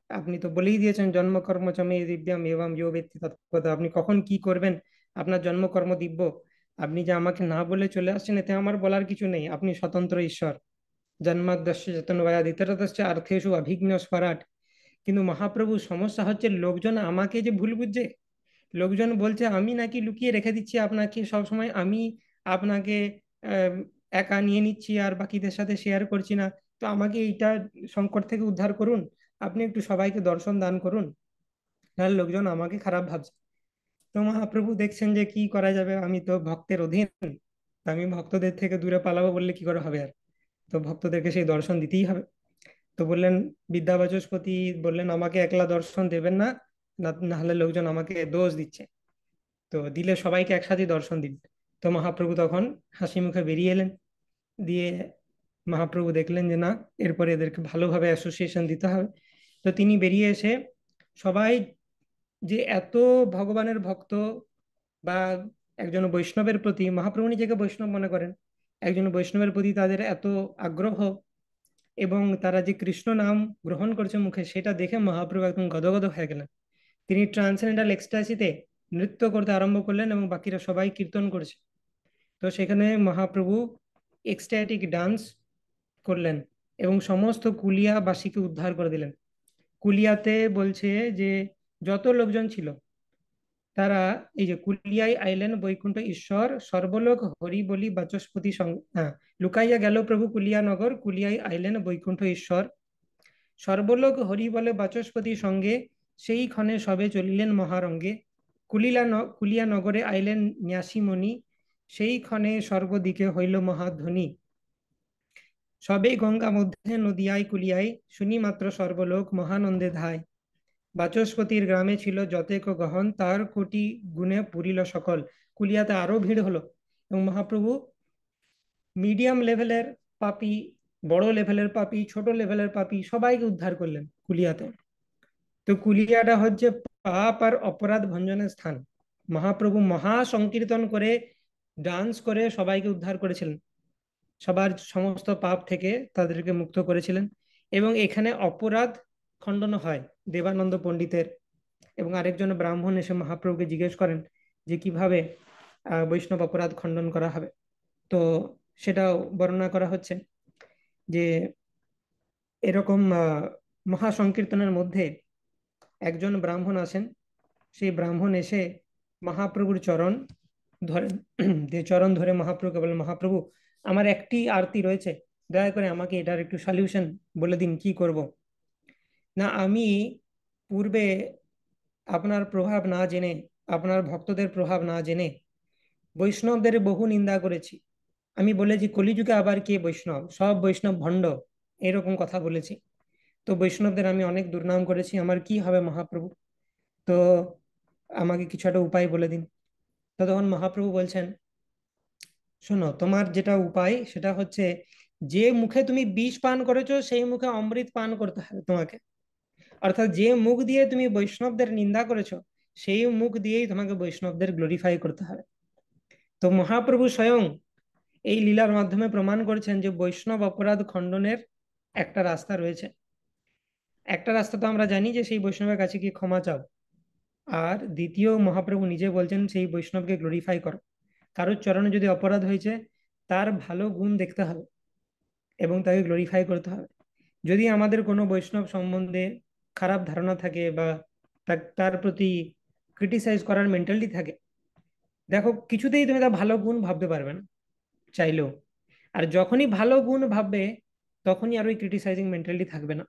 আপনি তো বলেই দিয়েছেন জন্মকর্ম চমে দিব্যাম এবং ইয় বেত্তি তৎপদ, আপনি কখন কি করবেন, আপনার জন্মকর্ম দিব্য। আপনি যে আমাকে না বলে চলে আসছেন, এতে আমার বলার কিছু নেই, আপনি স্বতন্ত্র ঈশ্বর। জন্মাদ্যস্য চেতনবায়াদিতরতশ্চ অর্থেষু অভিজ্ঞ স্বরাট। কিন্তু মহাপ্রভু সমস্যা হচ্ছে, লোকজন আমাকে যে ভুল বুঝছে, লোকজন বলছে আমি নাকি লুকিয়ে রেখে দিচ্ছি আপনাকে সব সময়, আমি আপনাকে আহ, একা নিয়ে নিচ্ছি আর বাকিদের সাথে শেয়ার করছি না। তো আমাকে এইটা সংকট থেকে উদ্ধার করুন, আপনি একটু সবাইকে দর্শন দান করুন, নাহলে লোকজন আমাকে খারাপ ভাবছে। তো মহাপ্রভু দেখছেন যে কি করা যাবে, আমি তো ভক্তের অধীন, তো আমি ভক্তদের থেকে দূরে পালাবো বললে কি করে হবে আর। তো ভক্তদেরকে সেই দর্শন দিতেই হবে। তো বললেন, বিদ্যা বাচস্পতি বললেন, আমাকে একলা দর্শন দেবেন না, না হলে লোকজন আমাকে দোষ দিচ্ছে, তো দিলে সবাইকে একসাথে দর্শন দিন। তো মহাপ্রভু তখন হাসি মুখে বেরিয়ে এলেন। দিয়ে মহাপ্রভু দেখলেন যে না, এরপরে এদেরকে ভালোভাবে অ্যাসোসিয়েশন দিতে হবে। তো তিনি বেরিয়ে এসে সবাই যে এত ভগবানের ভক্ত বা একজন বৈষ্ণবের প্রতি, মহাপ্রভু নিজেকে বৈষ্ণব মনে করেন, একজন বৈষ্ণবের প্রতি তাদের এত আগ্রহ এবং তারা যে কৃষ্ণ নাম গ্রহণ করছে মুখে, সেটা দেখে মহাপ্রভু একদম গদগদ হয়ে গেলেন। তিনি ট্রান্সেন্ডেন্টাল এক্সটাসিতে নৃত্য করতে আরম্ভ করলেন এবং বাকিরা সবাই কীর্তন করছে। তো সেখানে মহাপ্রভু এক্সট্যাটিক ডান্স করলেন এবং সমস্ত কুলিয়াবাসীকে উদ্ধার করে দিলেন। কুলিয়াতে বলছে যে যত লোকজন ছিল তারা, এই যে কুলিয়ায় আইলেন বৈকুণ্ঠ ঈশ্বর, সর্বলোক হরি বলি বাচস্পতি লুকাইয়া গেল প্রভু কুলিয়া নগর, কুলিয়ায় আইলেন বৈকুণ্ঠ ঈশ্বর, সর্বলোক হরি বলে বাচস্পতি সঙ্গে, সেই ক্ষণে সবে চলিলেন মহারঙ্গে, কুলিয়া নগরে আইলেন ন্যাসী মণি, সেই ক্ষণে সর্বদিকে হইল মহাধ্বনি, সবে গঙ্গা মধ্যে নদিয়ায় কুলিয়ায়, শুনি মাত্র সর্বলোক মহানন্দে ধায়, বাচস্পতির গ্রামে ছিল যতেক গহন, তার কোটি গুণে পুরিল সকল। কুলিয়াতে আরো ভিড় হলো এবং মহাপ্রভু মিডিয়াম লেভেলের পাপী, বড় লেভেলের পাপী, ছোট লেভেলের পাপী, সবাইকে উদ্ধার করলেন কুলিয়াতে। তো কুলিয়াটা হচ্ছে পাপ আর অপরাধ ভঞ্জনের স্থান। মহাপ্রভু মহা সংকীর্তন করে, ডান্স করে সবাইকে উদ্ধার করেছিলেন, সবার সমস্ত পাপ থেকে তাদেরকে মুক্ত করেছিলেন। এবং এখানে অপরাধ খণ্ডন হয় দেবানন্দ পণ্ডিতের, এবং আরেকজন ব্রাহ্মণ এসে মহাপ্রভুকে জিজ্ঞেস করেন যে কিভাবে বৈষ্ণব অপরাধ খণ্ডন করা হবে। তো সেটাও বর্ণনা করা হচ্ছে যে এরকম মহা সংকীর্তনের মধ্যে একজন ব্রাহ্মণ আসেন, সেই ব্রাহ্মণ এসে মহাপ্রভুর চরণ ধরেন, যে চরণ ধরে মহাপ্রভুকে বলেন, মহাপ্রভু আমার একটি আরতি রয়েছে, দয়া করে আমাকে এটার একটু সলিউশন বলে দিন, কি করব। না, আমি পূর্বে আপনার প্রভাব না জেনে, আপনার ভক্তদের প্রভাব না জেনে বৈষ্ণবদের বহু নিন্দা করেছি। আমি বলেছি কলিযুগে আবার কে বৈষ্ণব, সব বৈষ্ণব ভণ্ড, এরকম কথা বলেছি। তো বৈষ্ণবদের আমি অনেক দুর্নাম করেছি, আমার কি হবে মহাপ্রভু, তো আমাকে কিছু একটা উপায় বলে দিন। তো তখন মহাপ্রভু বলছেন, শোনো, তোমার যেটা উপায় সেটা হচ্ছে, যে মুখে তুমি বিষ পান করেছো সেই মুখে অমৃত পান করতে হবে তোমাকে। অর্থাৎ যে মুখ দিয়ে তুমি বৈষ্ণবদের নিন্দা করেছো, সেই মুখ দিয়েই তোমাকে বৈষ্ণবদের গ্লোরিফাই করতে হবে। তো মহাপ্রভু স্বয়ং এই লীলার মাধ্যমে প্রমাণ করছেন যে বৈষ্ণব অপরাধ খণ্ডনের একটা রাস্তা রয়েছে। একটা রাস্তা তো আমরা জানি যে সেই বৈষ্ণবের কাছে গিয়ে ক্ষমা চাও, আর দ্বিতীয় মহাপ্রভু নিজে বলছেন সেই বৈষ্ণবকে গ্লোরিফাই করো। কারোর চরণে যদি অপরাধ হয়েছে, তার ভালো গুণ দেখতে হবে এবং তাকে গ্লোরিফাই করতে হবে। যদি আমাদের কোনো বৈষ্ণব সম্বন্ধে খারাপ ধারণা থাকে বা তার প্রতি ক্রিটিসাইজ করার মেন্টালিটি থাকে, দেখো কিছুতেই তুমি তার ভালো গুণ ভাবতে পারবে না চাইলেও। আর যখনই ভালো গুণ ভাববে, তখনই আর ওই ক্রিটিসাইজিং মেন্টালিটি থাকবে না।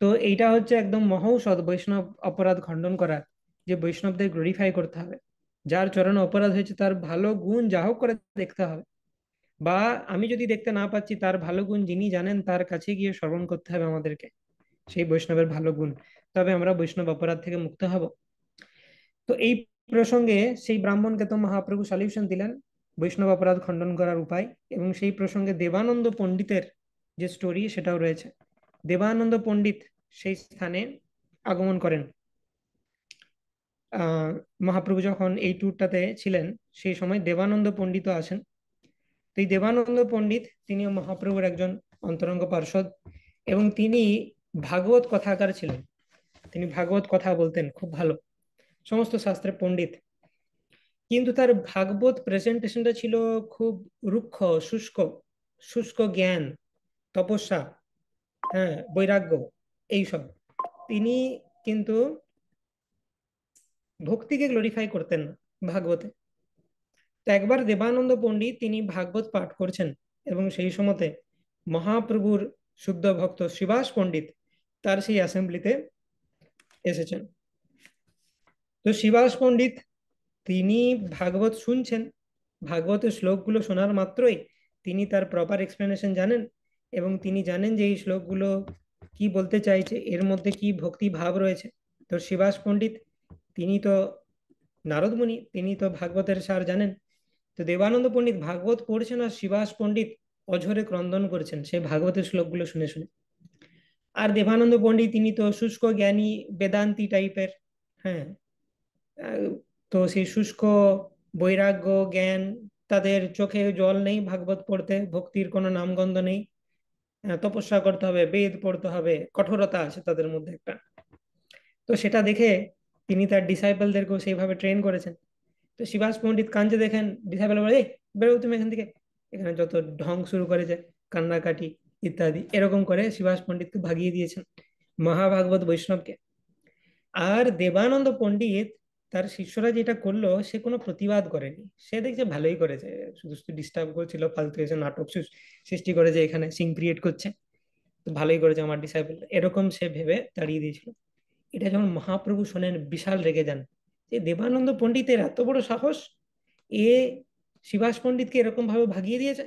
তো এইটা হচ্ছে একদম মহৌষধ বৈষ্ণব অপরাধ খণ্ডন করার, যে বৈষ্ণবদের গ্লোরিফাই করতে হবে। যার চরণে অপরাধ হয়েছে তার ভালো গুণ যা হোক করে দেখতে হবে, বা আমি যদি দেখতে না পাচ্ছি তার ভালো গুণ যিনি জানেন তার কাছে গিয়ে শ্রবণ করতে হবে আমাদেরকে সেই বৈষ্ণবের ভালো গুণ। তবে আমরা বৈষ্ণব অপরাধ থেকে মুক্ত হব। তো এই প্রসঙ্গে সেই ব্রাহ্মণকে তো মহাপ্রভু সলিউশন দিলেন বৈষ্ণব অপরাধ খণ্ডন করার উপায়। এবং সেই প্রসঙ্গে দেবানন্দ পণ্ডিতের যে স্টোরি সেটাও রয়েছে। দেবানন্দ পণ্ডিত সেই স্থানে আগমন করেন। আহ মহাপ্রভু যখন এই ট্যুরটাতে ছিলেন, সেই সময় দেবানন্দ পণ্ডিতও আসেন। তো এই দেবানন্দ পণ্ডিত তিনিও মহাপ্রভুর একজন অন্তরঙ্গ পার্ষদ, এবং তিনি ভাগবত কথাকার ছিলেন। তিনি ভাগবত কথা বলতেন খুব ভালো, সমস্ত শাস্ত্রের পণ্ডিত। কিন্তু তার ভাগবত প্রেজেন্টেশনটা ছিল খুব রুক্ষ, শুষ্ক, শুষ্ক জ্ঞান, তপস্যা, হ্যাঁ, বৈরাগ্য, এইসব। তিনি কিন্তু ভক্তিকে গ্লোরিফাই করতেন না ভাগবতে। তো একবার দেবানন্দ পণ্ডিত তিনি ভাগবত পাঠ করছেন, এবং সেই সময়তে মহাপ্রভুর শুদ্ধ ভক্ত শ্রীবাস পণ্ডিত তার সেই অ্যাসেম্বলিতে এসেছেন। তো শ্রীবাস পণ্ডিত তিনি ভাগবত শুনছেন। ভাগবতের শ্লোকগুলো শোনার মাত্রই তিনি তার প্রপার এক্সপ্লেনেশন জানেন, এবং তিনি জানেন যে এই শ্লোকগুলো কি বলতে চাইছে, এর মধ্যে কি ভক্তি ভাব রয়েছে। তো শ্রীবাস পণ্ডিত তিনি তো নারদ মুনি, তিনি তো ভাগবতের সার জানেন। তো দেবানন্দ পণ্ডিত ভাগবত পড়ছেন আর শ্রীবাস পণ্ডিত অঝরে ক্রন্দন করছেন সেই ভাগবতের শ্লোকগুলো শুনে শুনে। আর দেবানন্দ পণ্ডিত তিনি তো শুষ্ক জ্ঞানী, বেদান্তি টাইপের। হ্যাঁ, আহ, তো সেই শুষ্ক বৈরাগ্য জ্ঞান, তাদের চোখে জল নেই ভাগবত পড়তে, ভক্তির কোনো নামগন্ধ নেই। তপস্যা করতে হবে, বেদ পড়তে হবে, কঠোরতা আছে তাদের মধ্যে একটা। তো সেটা দেখে তিনি তার ডিসাইপলদেরকেও সেইভাবে ট্রেন করেছেন। তো শিবাস পণ্ডিত কাঞ্চে দেখেন, ডিসাইপল বলে, এই বেরো তুমি এখান থেকে। এখানে যত ঢং শুরু করেছে, কান্নাকাটি ইত্যাদি, এরকম করে শিবাস পণ্ডিতকে ভাগিয়ে দিয়েছেন মহাভাগবত বৈষ্ণবকে। আর দেবানন্দ পণ্ডিত তার শিষ্যরা যেটা করলো, সে কোনো প্রতিবাদ করেনি। সে দেখছে ভালোই করেছে, শুধু শুধু ডিস্টার্ব করছিল, ফালতু এসে নাটক সৃষ্টি করেছে, এখানে সিন ক্রিয়েট করছে, তো ভালোই করেছে আমার ডিসাইপল, এরকম সে ভেবে তাড়িয়ে দিয়েছিল। এটা যখন মহাপ্রভু শোনেন বিশাল রেগে যান, যে দেবানন্দ পণ্ডিতের এত বড় সাহস, এ শিবাস পণ্ডিতকে এরকম ভাবে ভাগিয়ে দিয়েছে।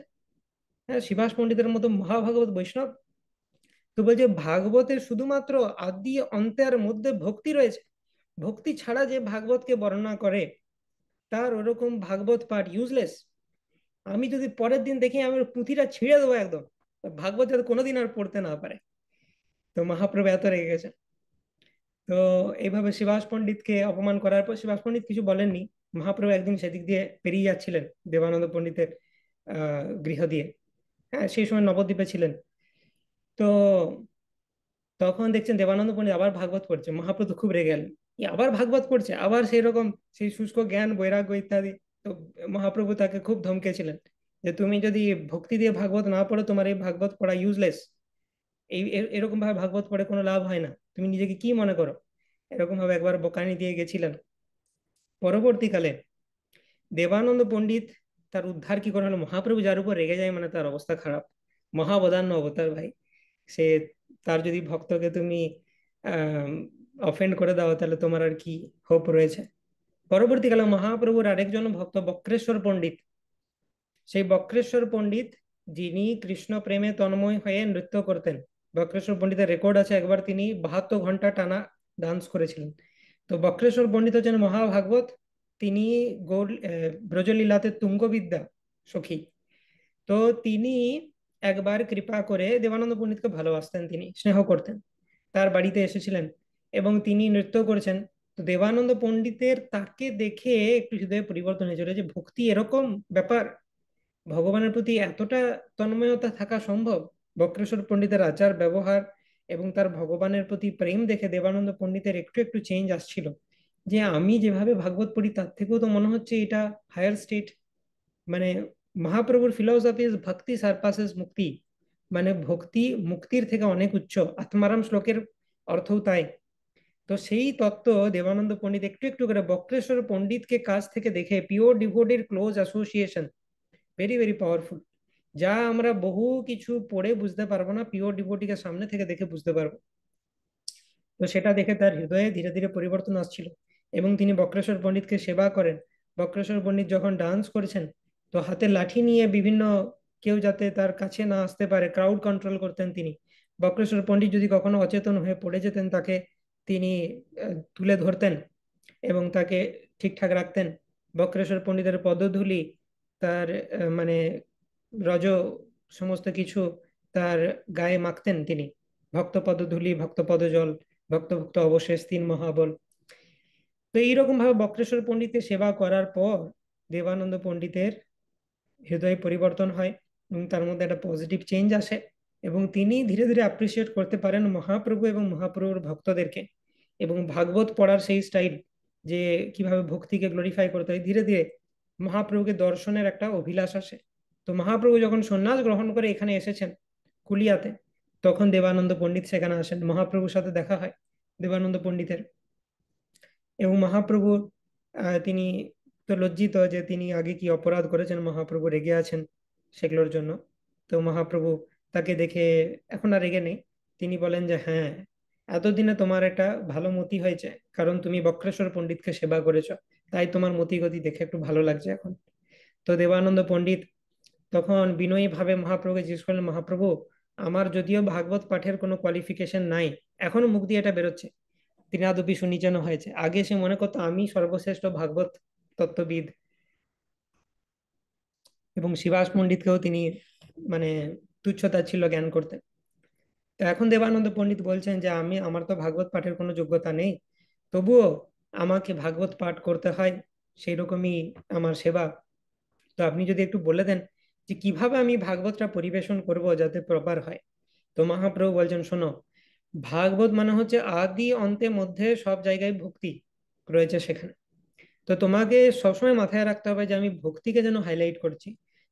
হ্যাঁ, শিবাস পণ্ডিতের মতো মহাভাগবত বৈষ্ণব। তো বলছে ভাগবতের শুধুমাত্র আদি অন্তের মধ্যে ভক্তি রয়েছে, ভক্তি ছাড়া যে ভাগবতকে বর্ণনা করে তার ওরকম ভাগবত পাঠ ইউজলেস। আমি যদি পরের দিন দেখি, আমি ওর পুঁথিটা ছিঁড়ে দেবো একদম, ভাগবত যাতে কোনোদিন আর পড়তে না পারে। তো মহাপ্রভু এত রেগে গেছে। তো এইভাবে শিবাস পণ্ডিতকে অপমান করার পর শিবাস পণ্ডিত কিছু বলেননি। মহাপ্রভু একদিন সেদিক দিয়ে পেরিয়ে যাচ্ছিলেন দেবানন্দ পণ্ডিতের গৃহ দিয়ে। হ্যাঁ, সেই সময় নবদ্বীপে ছিলেন। তো তখন দেখছেন দেবানন্দ পণ্ডিত আবার ভাগবত পড়ছে। মহাপ্রভু খুব রেগে গেলেন, আবার ভাগবত পড়ছে, আবার সেই রকম সেই শুষ্ক জ্ঞান বৈরাগ্য ইত্যাদি। তো মহাপ্রভু তাকে খুব ধমকেছিলেন যে তুমি যদি ভক্তি দিয়ে ভাগবত না পড়ো, তোমার এই ভাগবত পড়া ইউজলেস। এরকম ভাবে ভাগবত পড়ে কোনো লাভ হয় না, তুমি নিজেকে কি মনে করো। এরকম ভাবে একবার বকানি দিয়ে গেছিলেন। পরবর্তীকালে দেবানন্দ পণ্ডিত তার উদ্ধার কি করে হলো, মহাপ্রভু যার উপর রেগে যায় মানে তার অবস্থা খারাপ। মহাবদান্য অবতার ভাই সে, তার যদি ভক্তকে তুমি আহ অফেন্ড করে দাও, তাহলে তোমার আর কি হোপ রয়েছে। পরবর্তীকালে মহাপ্রভুর আরেকজন ভক্ত বক্রেশ্বর পণ্ডিত, সেই বক্রেশ্বর পণ্ডিত যিনি কৃষ্ণ প্রেমে তন্ময় হয়ে নৃত্য করতেন। বক্রেশ্বর পণ্ডিতের রেকর্ড আছে, একবার তিনি 72 ঘন্টা টানা ডান্স করেছিলেন। তো বক্রেশ্বর পণ্ডিত হচ্ছেন মহাভাগবত। তিনি গৌর ব্রজলীলাতে তুঙ্গবিদ্যা সখী। তো তিনি একবার কৃপা করে দেবানন্দ পণ্ডিতকে ভালোবাসতেন, তিনি স্নেহ করতেন, তার বাড়িতে এসেছিলেন এবং তিনি নৃত্য করেছেন। তো দেবানন্দ পণ্ডিতের তাকে দেখে একটু হৃদয়ে পরিবর্তন হয়েছিল, যে ভক্তি এরকম ব্যাপার, ভগবানের প্রতি এতটা তন্ময়তা থাকা সম্ভব। বক্রেশ্বর পণ্ডিতের আচার ব্যবহার এবং তার ভগবানের প্রতি প্রেম দেখে দেবানন্দ পণ্ডিতের একটু একটু চেঞ্জ আসছিল, যে আমি যেভাবে ভাগবত পড়ি তার থেকেও তো মনে হচ্ছে এটা হায়ার স্টেট, মানে মহাপ্রভুর ফিলোসফি ইজ ভক্তি সারপাসেস মুক্তি, মানে ভক্তি মুক্তির থেকে অনেক উচ্চ। আত্মারাম শ্লোকের অর্থও তাই। তো সেই তত্ত্ব দেবানন্দ পণ্ডিত একটু একটু করে বক্রেশ্বর পণ্ডিতকে কাছ থেকে দেখে, পিওর ডিভোটের close association, very very powerful, যা আমরা বহু কিছু পড়ে বুঝতে পারবো না, পিওর ডিভোটিকে সামনে থেকে দেখে বুঝতে পারবো। তো সেটা দেখে তার হৃদয়ে ধীরে ধীরে পরিবর্তন আসছিল, এবং তিনি বক্রেশ্বর পণ্ডিতকে সেবা করেন। বক্রেশ্বর পণ্ডিত যখন ডান্স করেছেন, তো হাতে লাঠি নিয়ে বিভিন্ন, কেউ যাতে তার কাছে না আসতে পারে, ক্রাউড কন্ট্রোল করতেন তিনি। বক্রেশ্বর পণ্ডিত যদি কখনো অচেতন হয়ে পড়ে যেতেন, তাকে তিনি তুলে ধরতেন এবং তাকে ঠিকঠাক রাখতেন। বক্রেশ্বর পণ্ডিতের পদধূলি, তার মানে রজ সমস্ত কিছু তার গায়ে মাখতেন তিনি। ভক্ত পদধূলি, ভক্ত পদজল, ভক্ত ভক্ত অবশেষ তিন মহাবল। তো এইরকম ভাবে বক্রেশ্বর পণ্ডিতের সেবা করার পর দেবানন্দ পণ্ডিতের হৃদয় পরিবর্তন হয়, এবং তার মধ্যে একটা পজিটিভ চেঞ্জ আসে, এবং তিনি ধীরে ধীরে অ্যাপ্রিসিয়েট করতে পারেন মহাপ্রভু এবং মহাপ্রভুর ভক্তদেরকে। এবং ভাগবত পড়ার সেই স্টাইল, যে কিভাবে ভক্তিকে গ্লোরিফাই করতে হয়, ধীরে ধীরে মহাপ্রভুকে দর্শনের একটা অভিলাষ আসে। তো মহাপ্রভু যখন সন্ন্যাস গ্রহণ করে এখানে এসেছেন কুলিয়াতে, তখন দেবানন্দ পণ্ডিত সেখানে আসেন, মহাপ্রভুর সাথে দেখা হয় দেবানন্দ পণ্ডিতের। এবং মহাপ্রভু তিনি তো লজ্জিত যে তিনি আগে কি অপরাধ করেছেন, মহাপ্রভু রেগে আছেন সেগুলোর জন্য। তো মহাপ্রভু তাকে দেখে এখন আর রেগে নেই, তিনি বলেন যে হ্যাঁ, এতদিনে তোমার একটা ভালো মতি হয়েছে, কারণ তুমি বক্রেশ্বর পণ্ডিতকে সেবা করেছো, তাই তোমার মতি গতি দেখে একটু ভালো লাগছে এখন। তো দেবানন্দ পণ্ডিত তখন বিনয়ী ভাবে মহাপ্রভুকে জিজ্ঞেস করলেন, মহাপ্রভু, আমার যদিও ভাগবত পাঠের কোনো কোয়ালিফিকেশন নাই, এখনো মুখ দিয়ে এটা বেরোচ্ছে, তৃণাদপি সুনিচন হয়েছে, আগে সে মনে করতো আমি সর্বশ্রেষ্ঠ ভাগবত তত্ত্ববিদ, এবং শিবাস পণ্ডিতকেও তিনি মানে তুচ্ছতাচ্ছিল্য জ্ঞান করতেন। তো এখন দেবানন্দ পণ্ডিত বলছেন যে আমি, আমার তো ভাগবত পাঠের কোনো যোগ্যতা নেই, তবুও আমাকে ভাগবত পাঠ করতে হয়, সেই রকমই আমার সেবা। তো আপনি যদি একটু বলে দেন যে কিভাবে আমি ভাগবতটা পরিবেশন করব যাতে প্রপার হয়। তো মহাপ্রভু বলছেন, শোনো, ভাগবত মানে হচ্ছে আদি অন্তে মধ্যে সব জায়গায় ভক্তি রয়েছে সেখানে। তো তোমাকে সবসময় মাথায় রাখতে হবে যে আমি ভক্তিকে যেন হাইলাইট করছি,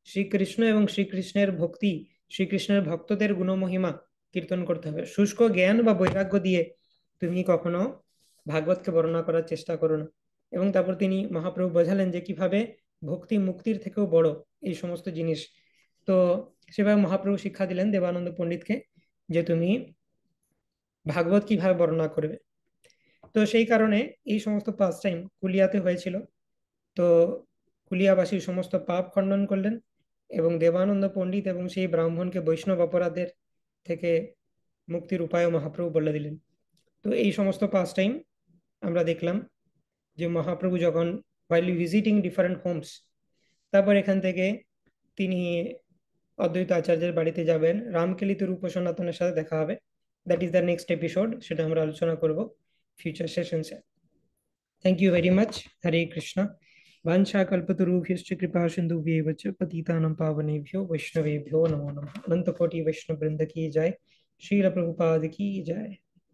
শ্রীকৃষ্ণ এবং শ্রীকৃষ্ণের ভক্তি, শ্রীকৃষ্ণের ভক্তদের গুণমহিমা কীর্তন করতে হবে। শুষ্ক জ্ঞান বা বৈরাগ্য দিয়ে তুমি কখনো ভাগবতকে বর্ণনা করার চেষ্টা করো না। এবং তারপর তিনি মহাপ্রভু বোঝালেন যে কিভাবে ভক্তি মুক্তির থেকেও বড় এই সমস্ত জিনিস। তো সেভাবে মহাপ্রভু শিক্ষা দিলেন দেবানন্দ পণ্ডিতকে যে তুমি ভাগবত কিভাবে বর্ণনা করবে। তো সেই কারণে এই সমস্ত পাস টাইম কুলিয়াতে হয়েছিল। তো কুলিয়াবাসীর সমস্ত পাপ খণ্ডন করলেন, এবং দেবানন্দ পণ্ডিত এবং সেই ব্রাহ্মণকে বৈষ্ণব অপরাধের থেকে মুক্তির উপায় মহাপ্রভু বলে দিলেন। তো এই সমস্ত পাস টাইম আমরা দেখলাম যে মহাপ্রভু যখন while ভিজিটিং ডিফারেন্ট হোমস, তারপর এখান থেকে তিনি অদ্বৈত আচার্যের বাড়িতে যাবেন, রামকেলিতে রূপ সনাতনের সাথে দেখা হবে। That is the next episode, সেটা আমরা আলোচনা করব ফিউচার সেশনসে। Thank you very much. Hare Krishna. वाञ्छाकल्पतरुभ्यश्च कृपा सिन्धुभ्येव च पतितानां पावनेभ्यो वैष्णवेभ्यो नमो नमः। अनंत कोटि वैष्णव वृंद की जय। श्रील प्रभुपाद की जय।